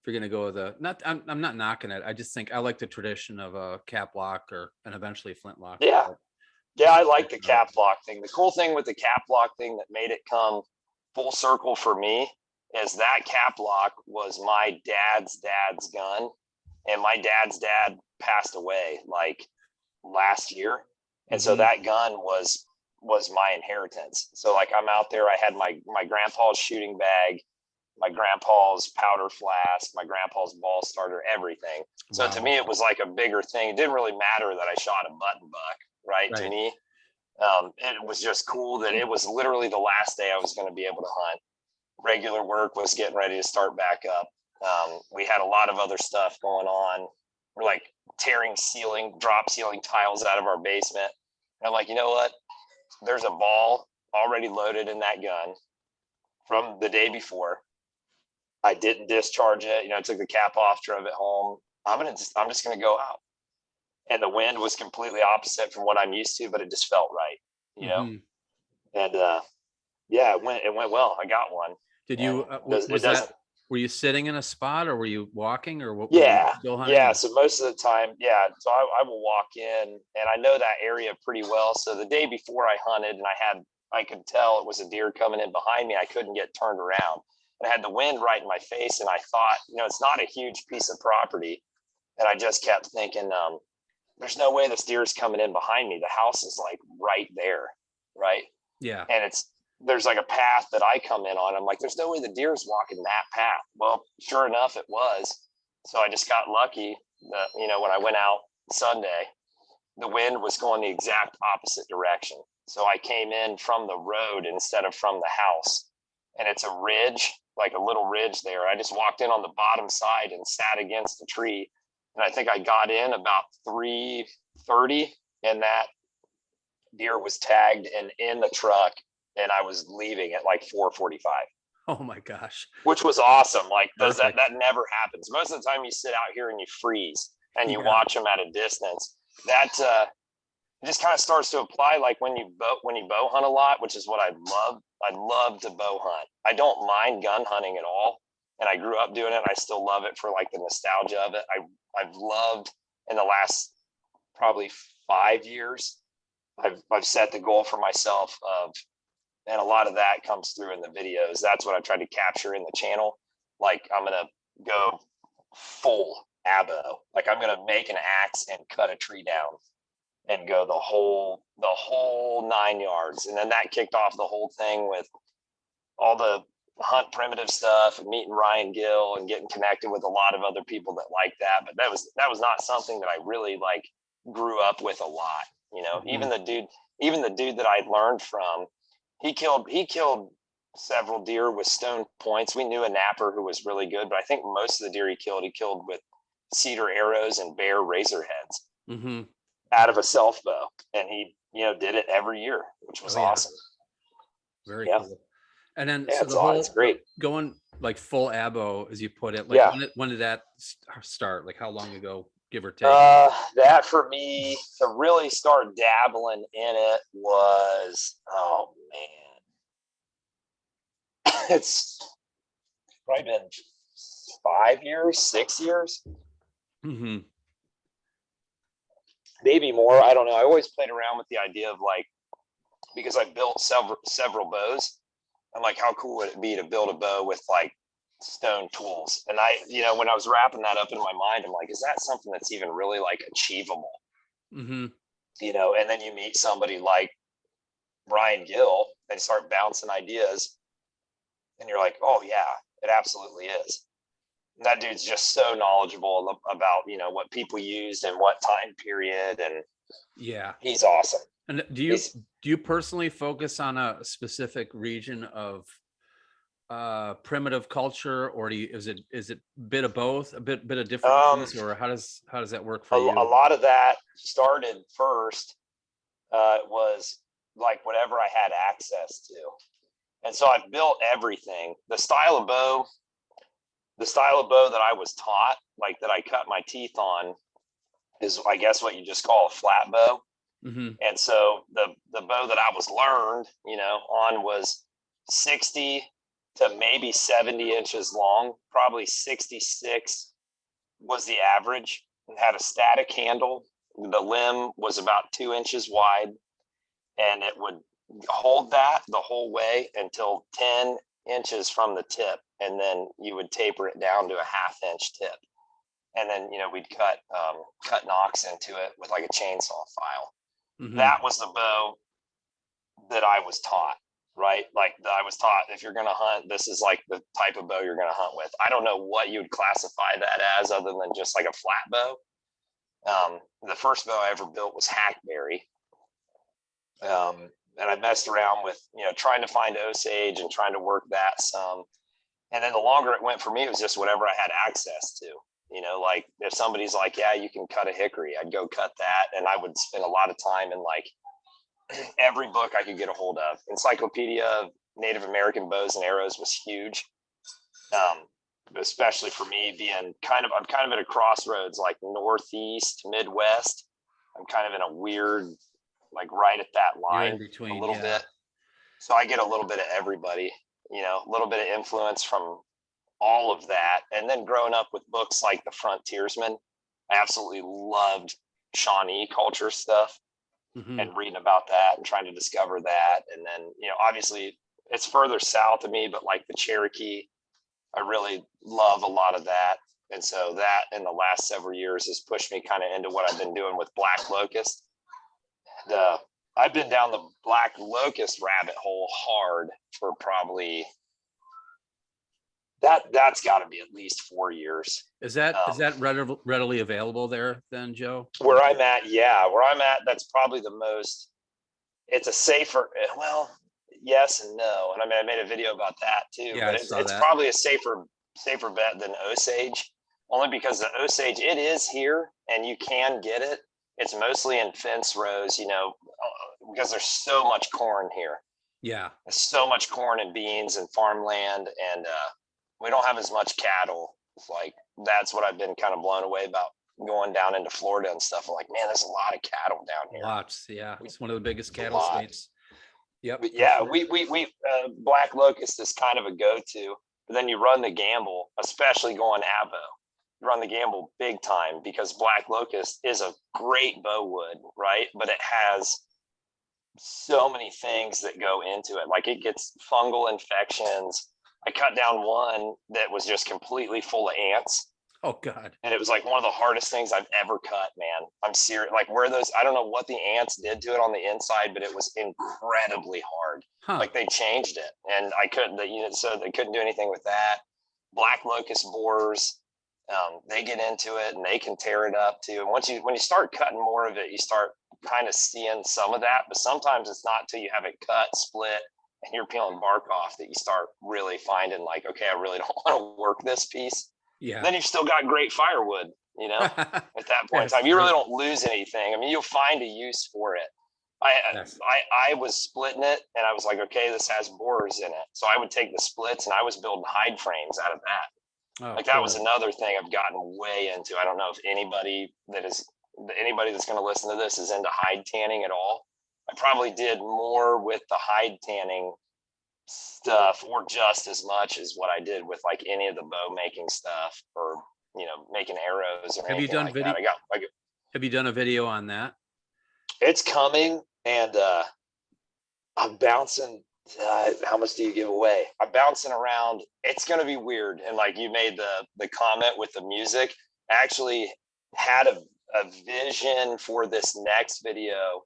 you're gonna go with I'm not knocking it. I just think I like the tradition of a cap lock and eventually flintlock. Yeah. Yeah, I like the cap lock thing. The cool thing with the cap lock thing that made it come full circle for me is that cap lock was my dad's gun, and my dad's dad passed away like last year. And so that gun was my inheritance. So like I'm out there, I had my grandpa's shooting bag, my grandpa's powder flask, my grandpa's ball starter, everything. So wow. To me, it was like a bigger thing. It didn't really matter that I shot a button buck, right? To me, it was just cool that it was literally the last day I was going to be able to hunt. Regular work was getting ready to start back up. We had a lot of other stuff going on. We're like tearing drop ceiling tiles out of our basement. And I'm like, you know what? There's a ball already loaded in that gun from the day before. I didn't discharge it. I took the cap off, drove it home. I'm just gonna go out. And the wind was completely opposite from what I'm used to, but it just felt right, And it went well. I got one. Did you? Were you sitting in a spot, or were you walking, or what? Yeah. So most of the time, So I will walk in, and I know that area pretty well. So the day before I hunted, and I could tell it was a deer coming in behind me. I couldn't get turned around. And I had the wind right in my face, and I thought, it's not a huge piece of property. And I just kept thinking, there's no way this deer is coming in behind me. The house is like right there, right? Yeah. And there's like a path that I come in on. I'm like, there's no way the deer is walking that path. Well, sure enough, it was. So I just got lucky that, when I went out Sunday, the wind was going the exact opposite direction. So I came in from the road instead of from the house. And it's a ridge, like a little ridge there. I just walked in on the bottom side and sat against the tree. And I think I got in about 3:30, and that deer was tagged and in the truck. And I was leaving at like 4:45. Oh my gosh. which was awesome. Like Perfect. that never happens. Most of the time you sit out here and you freeze and you Yeah. watch them at a distance. That it just kind of starts to apply like when you bow hunt a lot, which is what I love. I love to bow hunt. I don't mind gun hunting at all. And I grew up doing it. And I still love it for like the nostalgia of it. I've loved in the last probably 5 years. I've set the goal for myself of, and a lot of that comes through in the videos. That's what I tried to capture in the channel. Like I'm gonna go full abo. Like I'm gonna make an axe and cut a tree down and go the whole 9 yards. And then that kicked off the whole thing with all the hunt primitive stuff and meeting Ryan Gill and getting connected with a lot of other people that like that. But that was not something that I really like grew up with a lot. You know, even the dude that I learned from, he killed several deer with stone points. We knew a napper who was really good, but I think most of the deer he killed with cedar arrows and bear razor heads. Mm-hmm. Out of a self bow, and he did it every year, which was awesome. Very cool. And then so the whole it's great going like full abo, as you put it, like when did that start? Like how long ago, give or take? That for me to really start dabbling in it was, oh man, it's probably been 5 years, 6 years. Mm-hmm. Maybe more. I don't know. I always played around with the idea of like, because I built several bows, I'm like, how cool would it be to build a bow with like stone tools? And I, when I was wrapping that up in my mind, I'm like, is that something that's even really like achievable? Mm-hmm. And then you meet somebody like Ryan Gill and start bouncing ideas, and you're like, oh yeah, it absolutely is. And that dude's just so knowledgeable about what people used and what time period, and he's awesome. And do you personally focus on a specific region of primitive culture, or is it a bit of both, a bit of different things, or how does that work for you? A lot of that started first. It was like whatever I had access to, and so I've built everything. The style of bow that I was taught, like that I cut my teeth on, is I guess what you just call a flat bow. Mm-hmm. And so the bow that I was learned, on was 60 to maybe 70 inches long. Probably 66 was the average. It had a static handle. The limb was about 2 inches wide, and it would hold that the whole way until 10 inches from the tip. And then you would taper it down to a 1/2 inch tip. And then, we'd cut nocks into it with like a chainsaw file. Mm-hmm. That was the bow that I was taught, right? Like I was taught, if you're going to hunt, this is like the type of bow you're going to hunt with. I don't know what you would classify that as other than just like a flat bow. The first bow I ever built was hackberry. And I messed around with, trying to find Osage and trying to work that some. And then the longer it went for me, it was just whatever I had access to. Like if somebody's like, yeah, you can cut a hickory, I'd go cut that. And I would spend a lot of time in like every book I could get a hold of. Encyclopedia of Native American Bows and Arrows was huge. Especially for me being I'm kind of at a crossroads, like Northeast, Midwest. I'm kind of in a weird, like right at that line in between, a little bit. So I get a little bit of everybody, a little bit of influence from all of that. And then growing up with books like The Frontiersman, I absolutely loved Shawnee culture stuff. Mm-hmm. And reading about that and trying to discover that. And then, obviously it's further south of me, but like the Cherokee, I really love a lot of that. And so that in the last several years has pushed me kind of into what I've been doing with black locust. I've been down the black locust rabbit hole hard for probably that's got to be at least 4 years. Is that readily available there then, Joe? Where I'm at, that's probably the most. It's a safer, well, yes and no. And I mean, I made a video about that too. Yeah, but it's probably a safer bet than Osage, only because the Osage, it is here and you can get it. It's mostly in fence rows, because there's so much corn here. Yeah. There's so much corn and beans and farmland, and we don't have as much cattle. It's like that's what I've been kind of blown away about going down into Florida and stuff. I'm like, man, there's a lot of cattle down here. Lots. Yeah. It's one of the biggest A cattle lot. states. Yep. But For yeah, sure. we black locust is kind of a go-to, but then you run the gamble, especially going avo. You run the gamble big time because black locust is a great bow wood, right? But it has so many things that go into it. Like it gets fungal infections. I cut down one that was just completely full of ants. Oh God. And it was like one of the hardest things I've ever cut, man. I'm serious. Like where those, I don't know what the ants did to it on the inside, but it was incredibly hard. Huh. Like they changed it, and I couldn't. So they couldn't do anything with that. Black locust borers, they get into it and they can tear it up too. And when you start cutting more of it, you start kind of seeing some of that. But sometimes it's not till you have it cut, split, and you're peeling bark off that you start really finding like, okay, I really don't want to work this piece. Yeah. Then you've still got great firewood, at that point in time. You really don't lose anything. I mean, you'll find a use for it. Yes. I was splitting it and I was like, okay, this has borers in it. So I would take the splits and I was building hide frames out of that. Oh, Like that cool. was another thing I've gotten way into. I don't know if anybody that's going to listen to this is into hide tanning at all. I probably did more with the hide tanning stuff or just as much as what I did with like any of the bow making stuff or making arrows or Have you done like video? that. Have you done a video on that? It's coming, and I'm bouncing. How much do you give away? I'm bouncing around. It's going to be weird. And like you made the comment with the music, I actually had a vision for this next video.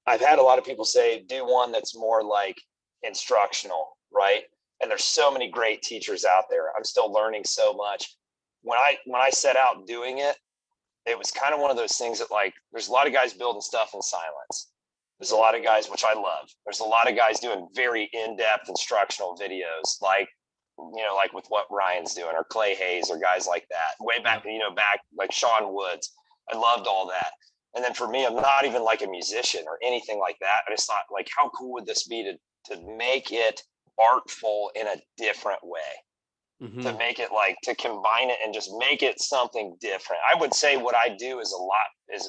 I've had a lot of people say, do one that's more like instructional, right? And there's so many great teachers out there. I'm still learning so much. When I set out doing it, it was kind of one of those things that like, there's a lot of guys building stuff in silence. There's a lot of guys, which I love. There's a lot of guys doing very in-depth instructional videos, like with what Ryan's doing or Clay Hayes or guys like that. Way back, back like Sean Woods. I loved all that. And then for me, I'm not even like a musician or anything like that. I just thought like, how cool would this be to make it artful in a different way? Mm-hmm. To make it like to combine it and just make it something different. I would say what I do is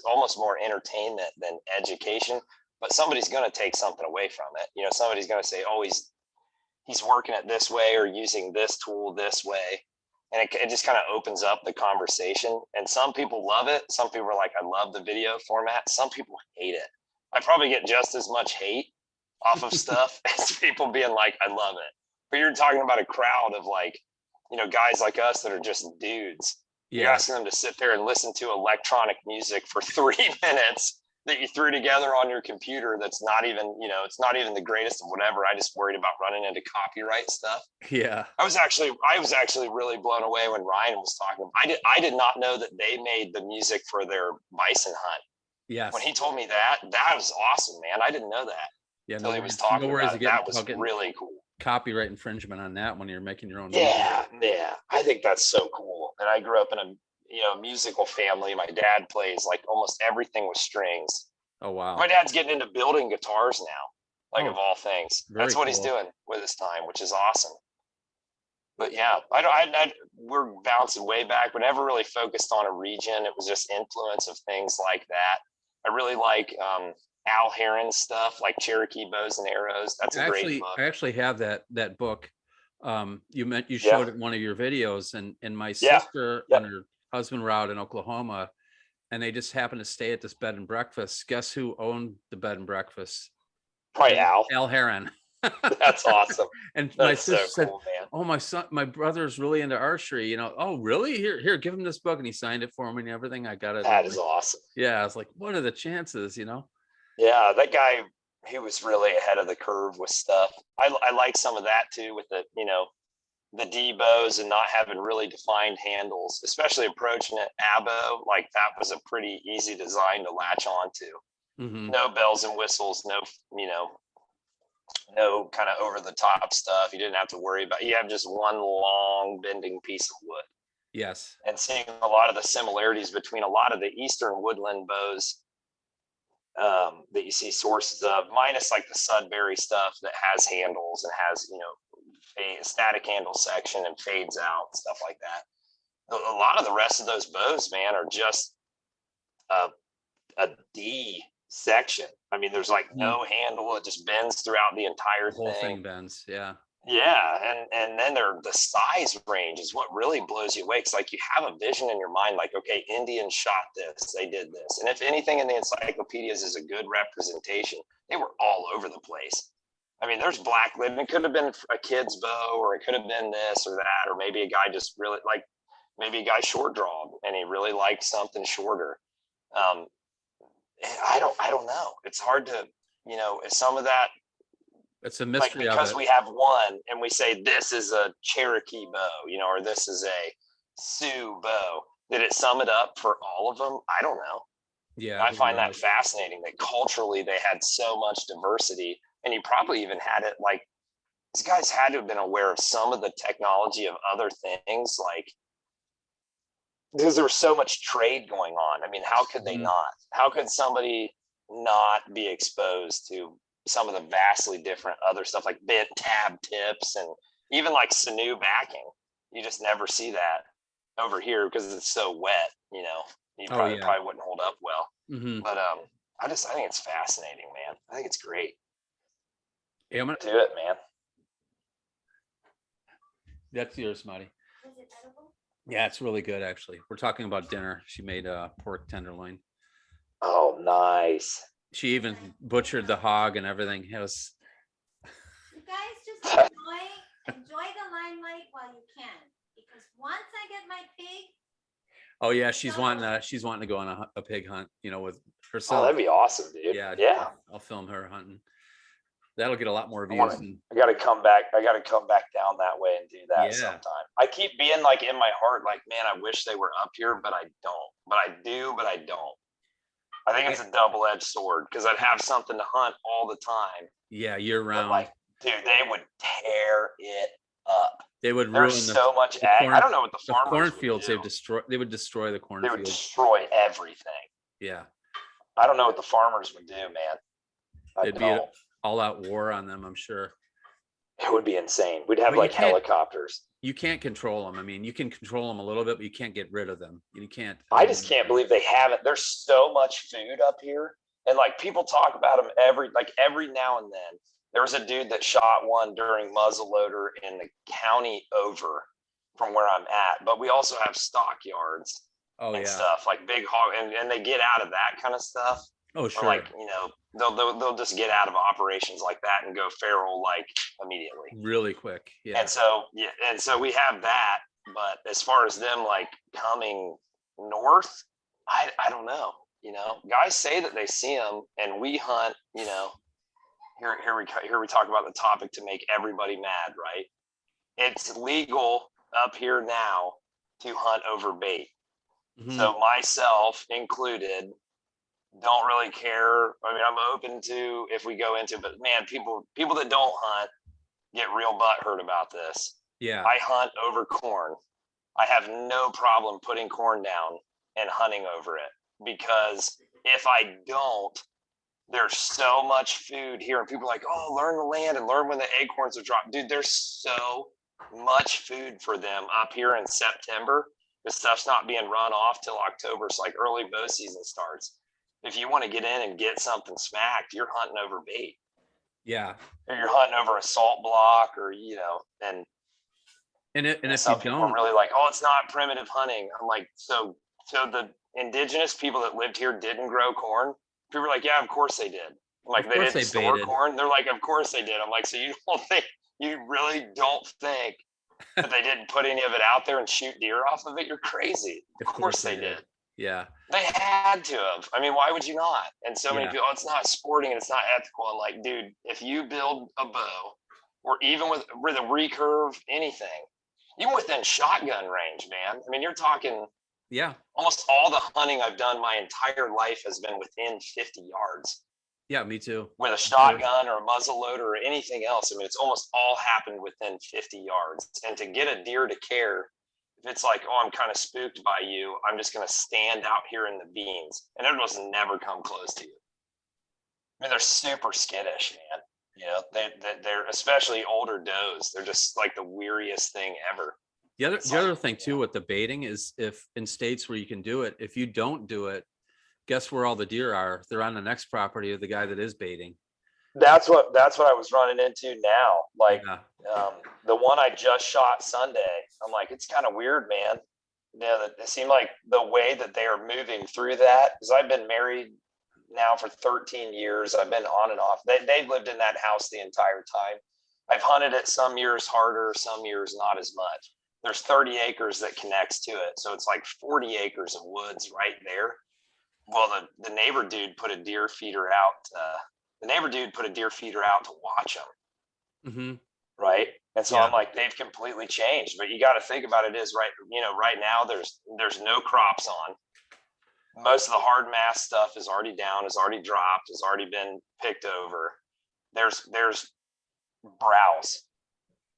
almost more entertainment than education, but somebody's going to take something away from it. Somebody's going to say, oh, he's working it this way or using this tool this way. And it just kind of opens up the conversation. And some people love it. Some people are like, I love the video format. Some people hate it. I probably get just as much hate off of stuff as people being like, I love it. But you're talking about a crowd of like, guys like us that are just dudes. Yeah. You're asking them to sit there and listen to electronic music for 3 minutes that you threw together on your computer. That's not even, it's not even the greatest of whatever. I just worried about running into copyright stuff. Yeah. I was actually really blown away when Ryan was talking. I did not know that they made the music for their bison hunt. Yes. When he told me that was awesome, man. I didn't know that. Yeah. Until he was talking about it. That was really cool. Copyright infringement on that when you're making your own music. Yeah, I think that's so cool. And I grew up in a musical family. My dad plays like almost everything with strings. Oh wow. My dad's getting into building guitars now, of all things. That's what he's doing with his time, which is awesome. But yeah, we're bouncing way back. We never really focused on a region. It was just influence of things like that. I really like Al Heron stuff, like Cherokee Bows and Arrows. That's a great book. I actually have that book. You showed it in one of your videos, and my sister and her husband were out in Oklahoma, and they just happened to stay at this bed and breakfast. Guess who owned the bed and breakfast? Probably Al Heron. That's awesome. And my sister said, "Oh, my brother's really into archery. Oh, really? Here, give him this book." And he signed it for me and everything. I got it. That is awesome. Yeah, I was like, what are the chances? Yeah, that guy, he was really ahead of the curve with stuff. I like some of that too, with the D bows and not having really defined handles, especially approaching it abo. Like that was a pretty easy design to latch onto. Mm-hmm. No bells and whistles, no kind of over the top stuff. You didn't have to worry about. You have just one long bending piece of wood. Yes. And seeing a lot of the similarities between a lot of the Eastern woodland bows that you see sources of, minus like the Sudbury stuff that has handles and has, a static handle section and fades out, stuff like that. A lot of the rest of those bows, man, are just a D section. I mean, there's like no handle. It just bends throughout the entire The whole thing. thing bends. Yeah. Yeah, and then the size range is what really blows you away. It's like you have a vision in your mind, like, okay, Indians shot this, they did this, and if anything in the encyclopedias is a good representation, they were all over the place. I mean, there's black lid. It could have been a kid's bow, or it could have been this or that, or maybe a guy just really like, maybe a guy short drawed and he really liked something shorter. I don't know. It's hard to, some of that. It's a Like, mystery of because it. we have one and we say this is a Cherokee bow, or this is a Sioux bow. Did it sum it up for all of them? I don't know. Yeah. I who find that knows? fascinating that culturally they had so much diversity, and you probably even had it like these guys had to have been aware of some of the technology of other things, like because there was so much trade going on. I mean, how could they not? How could somebody not be exposed to some of the vastly different other stuff like bit tab tips and even like sinew backing? You just never see that over here because it's so wet. You probably wouldn't hold up well. But I think it's fascinating, man. I think it's great. Yeah, Do it, man. That's yours, Marty. Is it edible? Yeah, it's really good actually. We're talking about dinner. She made a pork tenderloin. Oh, nice. She even butchered the hog and everything. It was. You guys just enjoy the limelight while you can, because once I get my pig. Oh yeah, she's wanting to go on a pig hunt, with Oh, herself. that'd be awesome, dude. Yeah. I'll film her hunting. That'll get a lot more views. I gotta come back. I gotta come back down that way and do that sometime. I keep being like in my heart, like, man, I wish they were up here, but I don't. But I do, but I don't. I think it's a double-edged sword because I'd have something to hunt all the time. Yeah, year round. Like, dude, they would tear it up. They would There's ruin so much ag. I don't know what the farmers cornfields. would do. They would destroy the They cornfields. would destroy everything. Yeah. I don't know what the farmers would do, man. It'd be an all-out war on them, I'm sure. It would be insane. We'd have like helicopters. You can't control them. I mean, you can control them a little bit, but you can't get rid of them. You can't. I just can't believe they haven't. There's so much food up here, and like people talk about them every now and then. There was a dude that shot one during muzzleloader in the county over from where I'm at, but we also have stockyards and stuff like big hog, and they get out of that kind of stuff. Oh, sure. Or like, they'll just get out of operations like that and go feral like immediately, really quick. Yeah. And so we have that, but as far as them like coming north, I don't know. Guys say that they see them, and we hunt. Here we talk about the topic to make everybody mad, right? It's legal up here now to hunt over bait. So myself included, don't really care. I mean, I'm open to if we go into, but man, people that don't hunt get real butthurt about this. Yeah. I hunt over corn. I have no problem putting corn down and hunting over it, because if I don't, there's so much food here, and people are like, oh, learn the land and learn when the acorns are dropped. Dude, there's so much food for them up here in September. The stuff's not being run off till October. It's like early bow season starts. If you want to get in and get something smacked, you're hunting over bait. Yeah. Or you're hunting over a salt block, or and if some you people don't, are really like, oh, it's not primitive hunting. I'm like, so the indigenous people that lived here didn't grow corn. People are like, yeah, of course they did. I'm like, they didn't store corn. They're like, of course they did. I'm like, so you really don't think that they didn't put any of it out there and shoot deer off of it? You're crazy. Of course they did. Yeah. They had to have. I mean, why would you not? And so many people, oh, it's not sporting and it's not ethical. I'm like, dude, if you build a bow, or even with a recurve, anything, even within shotgun range, man. I mean, you're talking. Yeah. Almost all the hunting I've done my entire life has been within 50 yards. Yeah, me too. With a shotgun or a muzzle loader or anything else. I mean, it's almost all happened within 50 yards. And to get a deer to care, if it's like, oh, I'm kind of spooked by you, I'm just going to stand out here in the beans, and it will never come close to you. I mean, they're super skittish, man. You know, they're especially older does. They're just like the weariest thing ever. The other thing too with the baiting is, if in states where you can do it, if you don't do it, guess where all the deer are? They're on the next property of the guy that is baiting. That's what I was running into now. Like Yeah. the one I just shot Sunday, I'm like, it's kind of weird, man. Yeah, that it seemed like the way that they are moving through that, because I've been married now for 13 years. I've been on and off. They've lived in that house the entire time. I've hunted it some years harder, some years not as much. There's 30 acres that connects to it. So it's like 40 acres of woods right there. Well, the neighbor dude put a deer feeder out. The neighbor dude put a deer feeder out to watch them. Mm-hmm. Right. And so Yeah. I'm like, they've completely changed. But you got to think about it is right. You know, right now there's no crops on. Most of the hard mass stuff is already down, is already dropped, has already been picked over. There's browse.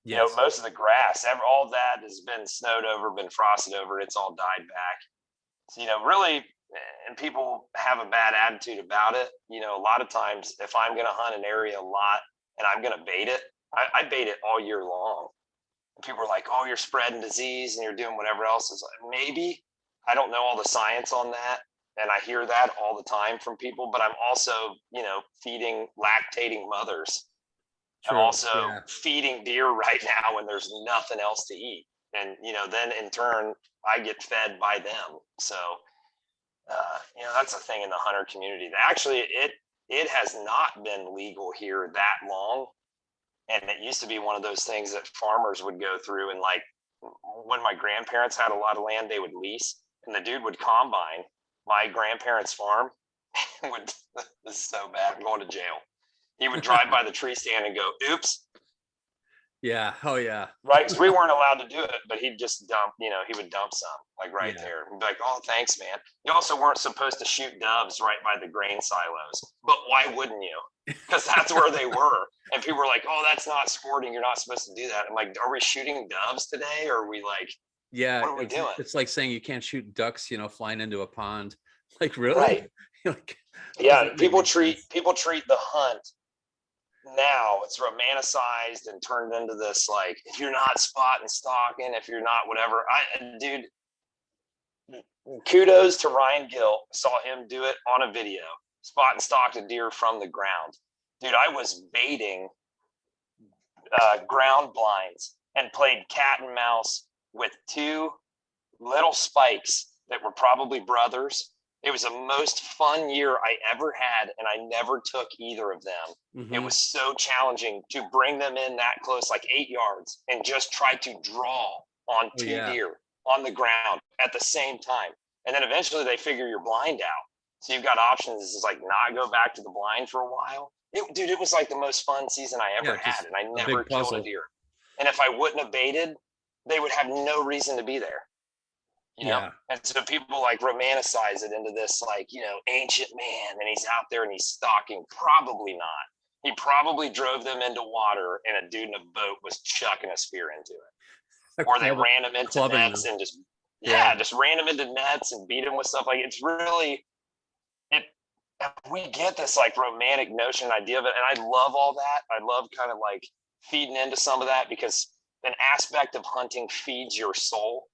Yes. You know, most of the grass, all of that has been snowed over, been frosted over. It's all died back. So, you know, really, and people have a bad attitude about it. You know, a lot of times if I'm going to hunt an area a lot and I'm going to bait it, I bait it all year long. And people are like, oh, you're spreading disease and you're doing whatever else. Is maybe. I don't know all the science on that. And I hear that all the time from people, but I'm also, you know, feeding lactating mothers. True. I'm also Yeah. feeding deer right now when there's nothing else to eat. And, you know, then in turn, I get fed by them. So, you know, that's the thing in the hunter community. Actually, it has not been legal here that long. And it used to be one of those things that farmers would go through. And like when my grandparents had a lot of land, they would lease, and the dude would combine my grandparents' farm. This is so bad. I'm going to jail. He would drive by the tree stand and go, oops. Yeah. Oh yeah. Right. Because we weren't allowed to do it, but he'd just dump, you know, he would dump some like right Yeah. there. He'd be like, oh, thanks, man. You also weren't supposed to shoot doves right by the grain silos, but why wouldn't you? Because that's where they were. And people were like, oh, that's not sporting. You're not supposed to do that. I'm like, are we shooting doves today? Or are we like, Yeah. what are we doing? It's like saying you can't shoot ducks, you know, flying into a pond. Like, really? Right. Like, Yeah. People treat the hunt now, it's romanticized and turned into this, like, if you're not spot and stalking, if you're not whatever. Dude, kudos to Ryan Gill. Saw him do it on a video. Spot and stalked a deer from the ground. Dude, I was baiting ground blinds and played cat and mouse with two little spikes that were probably brothers. It was the most fun year I ever had, and I never took either of them. Mm-hmm. It was so challenging to bring them in that close, like 8 yards, and just try to draw on two deer on the ground at the same time. And then eventually they figure your blind out. So you've got options. It's like not go back to the blind for a while. Dude, it was like the most fun season I ever had, and I never killed a deer. And if I wouldn't have baited, they would have no reason to be there. You know? And so people like romanticize it into this, like, you know, ancient man, and he's out there and he's stalking. Probably not. He probably drove them into water, and a dude in a boat was chucking a spear into it. Or they ran him into nets and just ran him into nets and beat him with stuff. Like, it's really, we get this like romantic notion idea of it. And I love all that. I love kind of like feeding into some of that, because an aspect of hunting feeds your soul.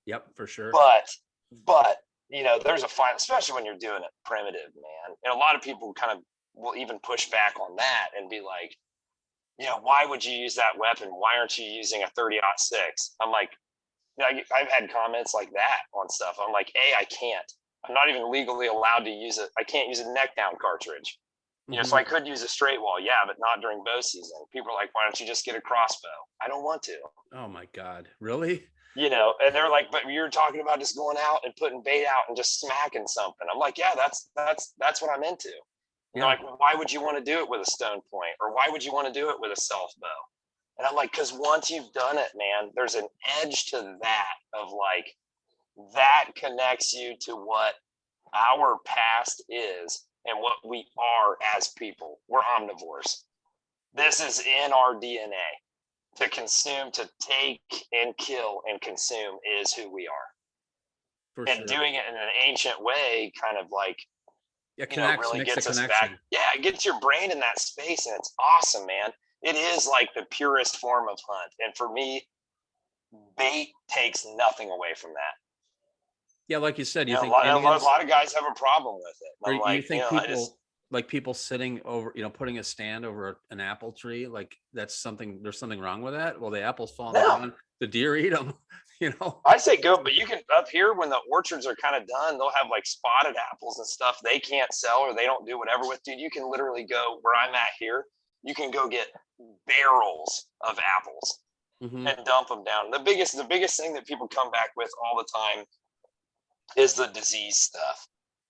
Yep, for sure. But you know, there's a fine, especially when you're doing it primitive, man. And a lot of people kind of will even push back on that and be like, you know, why would you use that weapon? Why aren't you using a 30-06? I'm like, you know, I've had comments like that on stuff. I'm like, I can't. I'm not even legally allowed to use it. I can't use a neck down cartridge. You know, so I could use a straight wall, but not during bow season. People are like, why don't you just get a crossbow? I don't want to. Oh my God, really? You know, and they're like, but you're talking about just going out and putting bait out and just smacking something. I'm like, yeah, that's what I'm into. You know, like, why would you want to do it with a stone point, or why would you want to do it with a self bow? And I'm like, because once you've done it, man, there's an edge to that of like, that connects you to what our past is and what we are as people. We're omnivores. This is in our DNA. To consume, to take and kill and consume is who we are. And doing it in an ancient way kind of like Yeah, you know, connects, really makes a gets us back. connection. Yeah, it gets your brain in that space, and it's awesome, man. It is like the purest form of hunt. And for me, bait takes nothing away from that. Yeah, like you said, You you know, think a Indians, lot of guys have a problem with it. or I'm you like, you think know, I just, people, like people sitting over, putting a stand over an apple tree, like that's something, there's something wrong with that? Well, the apples fall on the no. ground, the deer eat them, you know? I say go, but you can up here when the orchards are kind of done, they'll have like spotted apples and stuff they can't sell or they don't do whatever with. Dude, you can literally go where I'm at here. You can go get barrels of apples Mhm. and dump them down. The biggest thing that people come back with all the time is the disease stuff,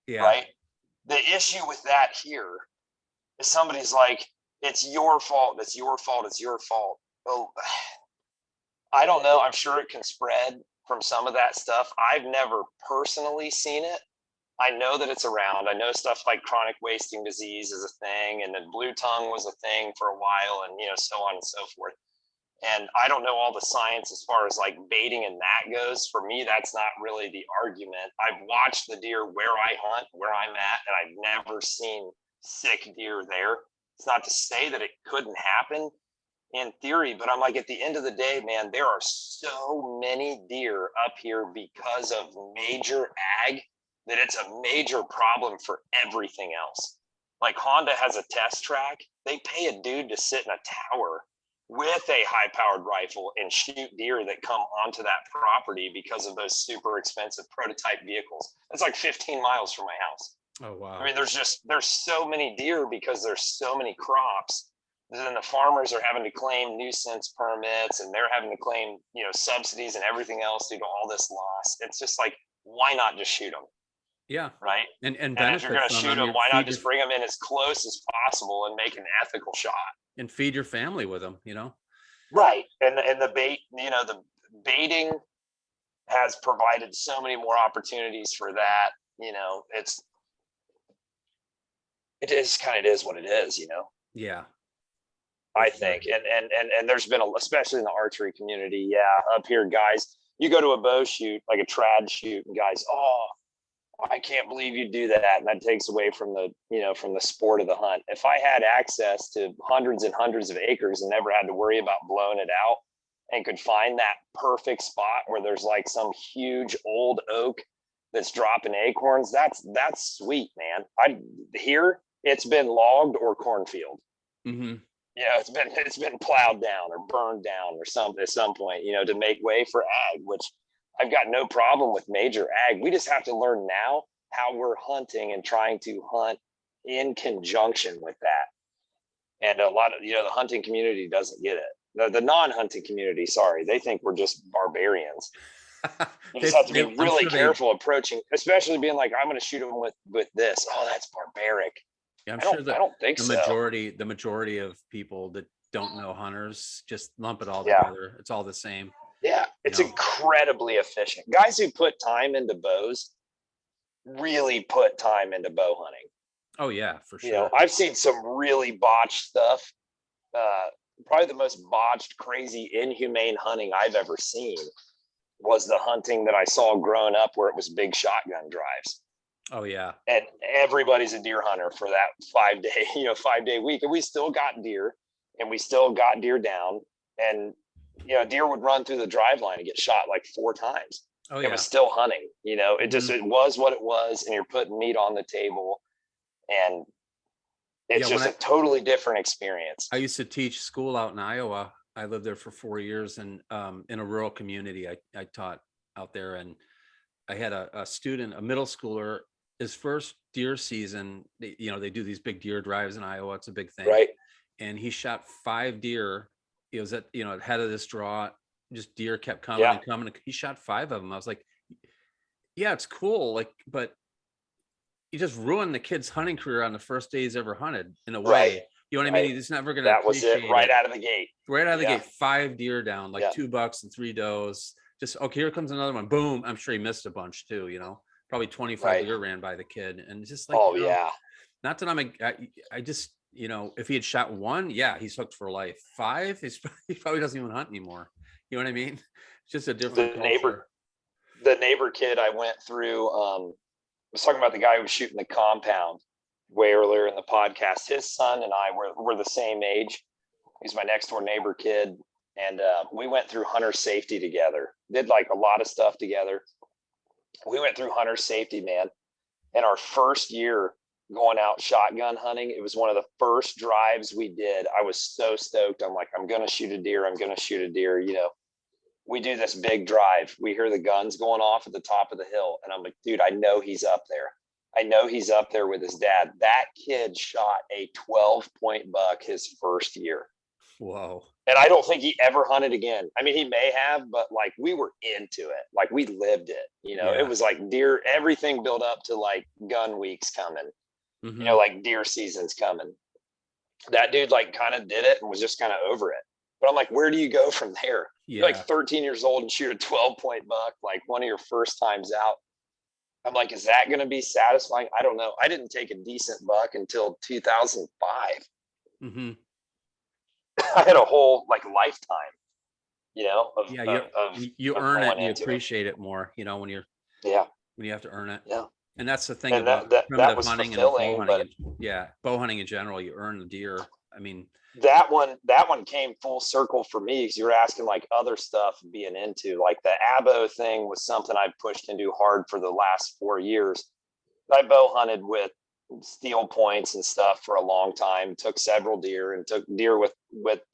Yeah. right? The issue with that here is somebody's like, it's your fault. It's your fault. It's your fault. Well, I don't know. I'm sure it can spread from some of that stuff. I've never personally seen it. I know that it's around. I know stuff like chronic wasting disease is a thing, and then blue tongue was a thing for a while, and you know, so on and so forth. And I don't know all the science as far as like baiting and that goes. For me, that's not really the argument. I've watched the deer where I hunt, where I'm at, and I've never seen sick deer there. It's not to say that it couldn't happen in theory, but I'm like, at the end of the day, man, there are so many deer up here because of major ag that it's a major problem for everything else. Like Honda has a test track. They pay a dude to sit in a tower with a high powered rifle and shoot deer that come onto that property because of those super expensive prototype vehicles. It's like 15 miles from my house. Oh, wow. I mean, there's so many deer because there's so many crops. Then the farmers are having to claim nuisance permits and they're having to claim, you know, subsidies and everything else due to all this loss. It's just like, why not just shoot them? Yeah. Right. And And if you're benefit going to from shoot them, them, why not feed just your, bring them in as close as possible and make an ethical shot? and feed your family with them, Right. And the bait, you know, the baiting has provided so many more opportunities for that. You know, it is what it is, you know. Yeah. I For sure. think, and there's been especially in the archery community, yeah, up here, guys. You go to a bow shoot, like a trad shoot, and guys, oh, I can't believe you do that, and that takes away from the, you know, from the sport of the hunt. If I had access to hundreds and hundreds of acres and never had to worry about blowing it out, and could find that perfect spot where there's like some huge old oak that's dropping acorns, that's sweet, man. Here it's been logged or cornfield. Mhm. Yeah, it's been plowed down or burned down or something at some point, you know, to make way for ag, which I've got no problem with major ag. We just have to learn now how we're hunting and trying to hunt in conjunction with that. And a lot of, you know, the hunting community doesn't get it. The non-hunting community, sorry, they think we're just barbarians. You just have to be I'm really sure careful approaching, especially being like, I'm going to shoot them with this. Oh, that's barbaric. I'm I sure don't that think the so. majority of people that don't know hunters just lump it all Yeah. together. It's all the same. Yeah, it's know. incredibly efficient. Guys who put time into bows really put time into bow hunting. Oh yeah, for You know, sure. I've seen some really botched stuff. Probably the most botched, crazy, inhumane hunting I've ever seen was the hunting that I saw growing up where it was big shotgun drives. Oh yeah. And everybody's a deer hunter for that 5-day week. And we still got deer and we still got deer down. And, you know, deer would run through the drive line and get shot like 4 times. Oh It yeah. was still hunting, you know, it just, Mhm. it was what it was. And you're putting meat on the table and it's Yeah, just a totally different experience. I used to teach school out in Iowa. I lived there for 4 years, and in a rural community, I taught out there, and I had a student, a middle schooler, his first deer season. They do these big deer drives in Iowa. It's a big thing. Right. And he shot 5 deer. He was at head of this draw. Just deer kept coming Yeah. and coming. He shot 5 of them. I was like, yeah, it's cool, like, but you just ruined the kid's hunting career on the first day he's ever hunted in a way. Right. You know what I Right. mean? He's never gonna That was it appreciate right it. out of the gate. Right out of the Yeah. gate, 5 deer down, like Yeah. 2 bucks and 3 does. Just, okay, here comes another one. Boom. I'm sure he missed a bunch too, probably 25 Right. deer ran by the kid. And it's just like, Oh yeah. not that I just, if he had shot 1, yeah, he's hooked for life. 5, he probably doesn't even hunt anymore. You know what I mean? It's just a different culture. The neighbor kid I went through, was talking about the guy who was shooting the compound. way earlier in the podcast, his son and I were the same age. He's my next door neighbor kid. And we went through hunter safety together, did like a lot of stuff together. We went through hunter safety, man. And our first year going out shotgun hunting, it was one of the first drives we did. I was so stoked. I'm like, I'm going to shoot a deer. I'm going to shoot a deer. You know, we do this big drive. We hear the guns going off at the top of the hill. And I'm like, dude, I know he's up there. I know he's up there with his dad. That kid shot a 12-point buck his first year. Whoa. And I don't think he ever hunted again. I mean, he may have, but like we were into it. Like we lived it. You know, Yeah. It was like deer, everything built up to like gun weeks coming, Mhm. you know, like deer season's coming. That dude like kind of did it and was just kind of over it. But I'm like, where do you go from there? Yeah. You're like 13 years old and shoot a 12-point buck, like one of your first times out. I'm like, is that going to be satisfying? I don't know. I didn't take a decent buck until 2005. Mm-hmm. I had a whole like lifetime, you know, Yeah, you of earn it going and you into it. appreciate it more, you know, when you Yeah. have to earn it. Yeah. And that's the thing And about that primitive was hunting and bow fulfilling, hunting. but Yeah, bow hunting in general, you earn the deer. I mean, that one came full circle for me because you were asking like other stuff being into, like the abo thing was something I pushed into hard for the last 4 years. I bow hunted with steel points and stuff for a long time, took several deer and took deer with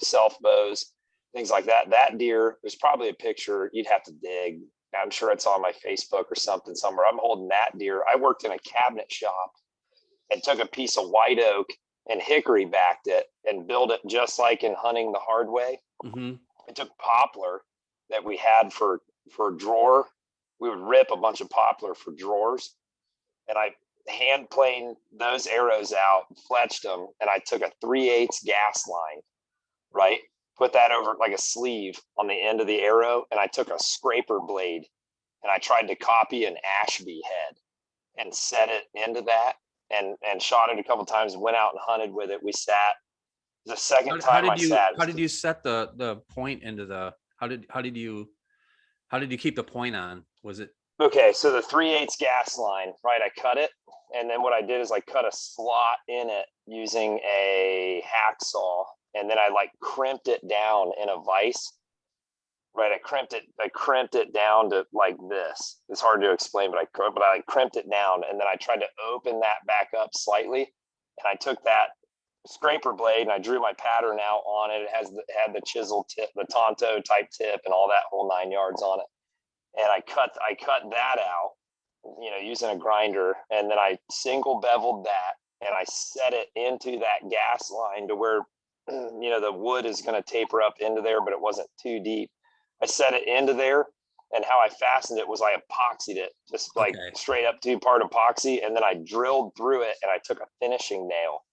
self bows, things like that. That deer, there's probably a picture, you'd have to dig. I'm sure it's on my Facebook or something somewhere. I'm holding that deer. I worked in a cabinet shop and took a piece of white oak and hickory backed it and built it just like in hunting the hard way. mm-hmm. I took poplar that we had for a drawer. We would rip a bunch of poplar for drawers, and I hand planed those arrows out, fletched them, and I took a 3/8 gas line, right? Put that over like a sleeve on the end of the arrow, and I took a scraper blade and I tried to copy an Ashby head and set it into that and shot it a couple times and went out and hunted with it. We sat the second time I sat. How did you set the point into the, how did you keep the point on? Was it? Okay, so the 3/8 gas line, right? I cut it, and then what I did is I cut a slot in it using a hacksaw, and then I like crimped it down in a vise, right? I crimped it down to like this. It's hard to explain, but I like crimped it down, and then I tried to open that back up slightly, and I took that scraper blade and I drew my pattern out on it. It had the chisel tip, the Tonto type tip, and all that whole 9 yards on it. And I cut that out, you know, using a grinder, and then I single beveled that, and I set it into that gas line to where, you know, the wood is going to taper up into there, but it wasn't too deep. I set it into there, and how I fastened it was I epoxied it, just like straight up 2-part epoxy, and then I drilled through it, and I took a finishing nail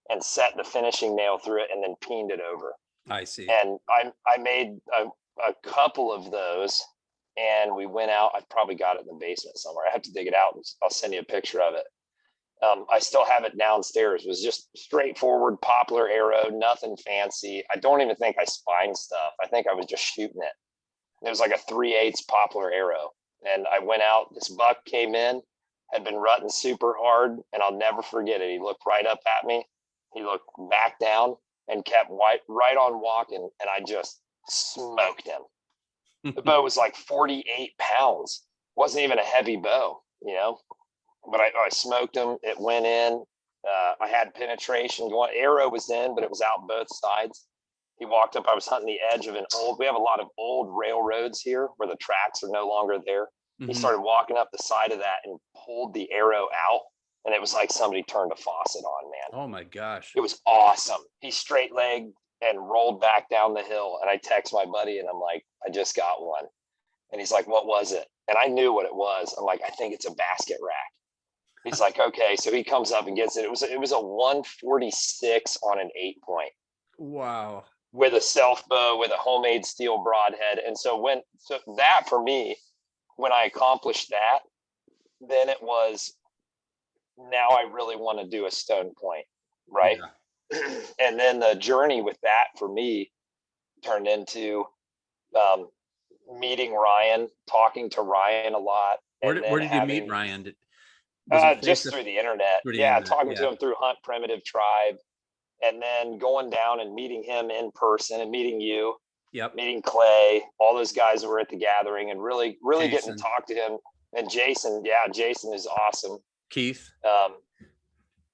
and set the finishing nail through it, and then peened it over. I see. And I made a couple of those. And we went out. I've probably got it in the basement somewhere. I have to dig it out. I'll send you a picture of it. I still have it downstairs. It was just straightforward poplar arrow, nothing fancy. I don't even think I spined stuff. I think I was just shooting it. It was like a 3/8 poplar arrow. And I went out. This buck came in, had been rutting super hard, and I'll never forget it. He looked right up at me. He looked back down and kept right on walking, and I just smoked him. The bow was like 48 pounds. Wasn't even a heavy bow, you know, but I smoked him. It went in. I had penetration going. Arrow was in, but it was out both sides. He walked up. I was hunting the edge of we have a lot of old railroads here where the tracks are no longer there. Mm-hmm. He started walking up the side of that and pulled the arrow out. And it was like somebody turned a faucet on, man. Oh my gosh. It was awesome. He straight legged and rolled back down the hill. And I text my buddy and I'm like, I just got one. And he's like, what was it? And I knew what it was. I'm like, I think it's a basket rack. He's like, okay. So he comes up and gets it. It was a 146 on an 8-point. Wow. With a self bow, with a homemade steel broadhead. And so that for me, when I accomplished that, then it was, now I really want to do a stone point. Right. Yeah. And then the journey with that for me turned into meeting Ryan, talking to Ryan a lot. Where did you meet Ryan? Was it Just face through the internet. through the Yeah, internet? talking Yeah. to him through Hunt Primitive Tribe, and then going down and meeting him in person, and meeting you, Yep. meeting Clay, all those guys that were at the gathering, and really getting Jason. to talk to him. And Jason, yeah, Jason is awesome. Keith.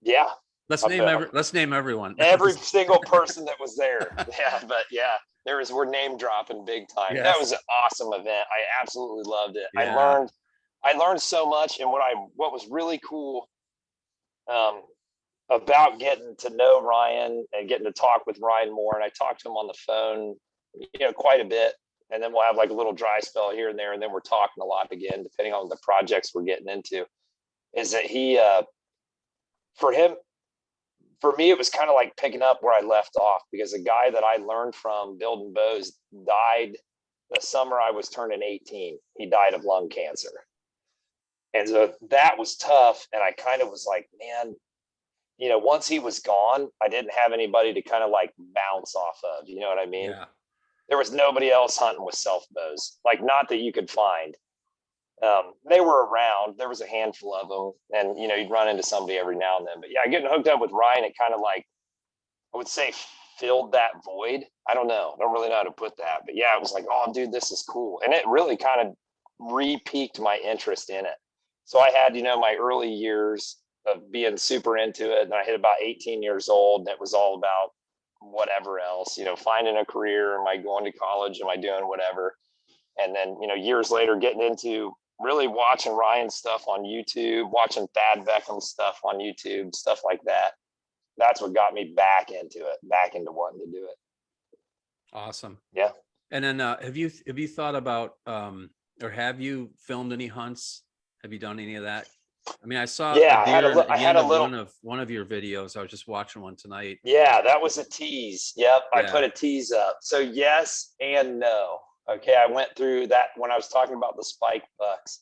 Yeah, Let's name everyone. every single person that was there. Yeah, but yeah, we're name dropping big time. Yes. That was an awesome event. I absolutely loved it. Yeah. I learned so much. And what was really cool about getting to know Ryan and getting to talk with Ryan more, and I talked to him on the phone, quite a bit. And then we'll have like a little dry spell here and there, and then we're talking a lot again, depending on the projects we're getting into. Is that for me, it was kind of like picking up where I left off, because a guy that I learned from building bows died the summer I was turning 18. He died of lung cancer. And so that was tough. And I kind of was like, man, once he was gone, I didn't have anybody to kind of like bounce off of, you know what I mean? Yeah. There was nobody else hunting with self bows, like not that you could find. They were around. There was a handful of them, and you'd run into somebody every now and then. But yeah, getting hooked up with Ryan, it kind of like, I would say, filled that void. I don't really know how to put that, but yeah, it was like, oh, dude, this is cool, and it really kind of re-piqued my interest in it. So I had, my early years of being super into it, and I hit about 18 years old, and it was all about whatever else, finding a career. Am I going to college? Am I doing whatever? And then, years later, getting into really watching Ryan's stuff on YouTube, watching Thad Beckham's stuff on YouTube, stuff like that. That's what got me back into wanting to do it. Awesome. Yeah. And then have you thought about or have you filmed any hunts? Have you done any of that? I mean, I saw Yeah, a deer I had a little one of your videos. I was just watching one tonight. Yeah, that was a tease. Yep. Yeah. I put a tease up. So yes and no. Okay. I went through that when I was talking about the spike bucks.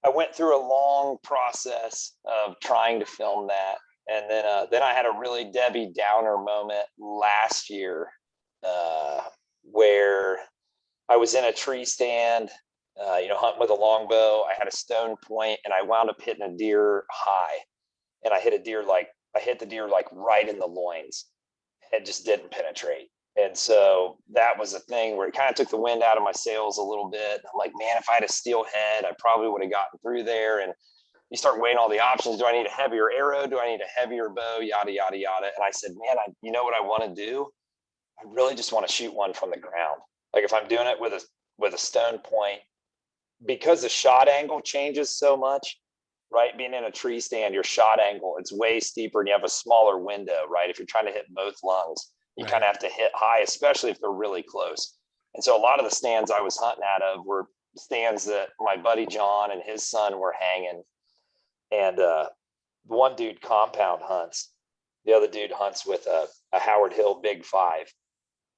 I went through a long process of trying to film that. And then I had a really Debbie Downer moment last year where I was in a tree stand, hunting with a longbow. I had a stone point, and I wound up hitting a deer high. And I hit the deer like right in the loins. It just didn't penetrate. And so that was a thing where it kind of took the wind out of my sails a little bit. I'm like, man, if I had a steel head, I probably would have gotten through there. And you start weighing all the options. Do I need a heavier arrow? Do I need a heavier bow? Yada, yada, yada. And I said, man, you know what I want to do? I really just want to shoot one from the ground. Like if I'm doing it with a stone point, because the shot angle changes so much, right? Being in a tree stand, your shot angle, it's way steeper, and you have a smaller window, right? If you're trying to hit both lungs, you kind of have to hit high, especially if they're really close. And so a lot of the stands I was hunting out of were stands that my buddy John and his son were hanging. And one dude compound hunts. The other dude hunts with a Howard Hill Big 5.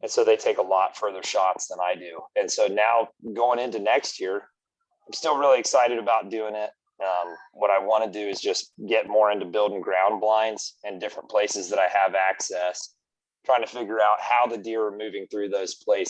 And so they take a lot further shots than I do. And so now going into next year, I'm still really excited about doing it. What I want to do is just get more into building ground blinds and different places that I have access, trying to figure out how the deer are moving through those places.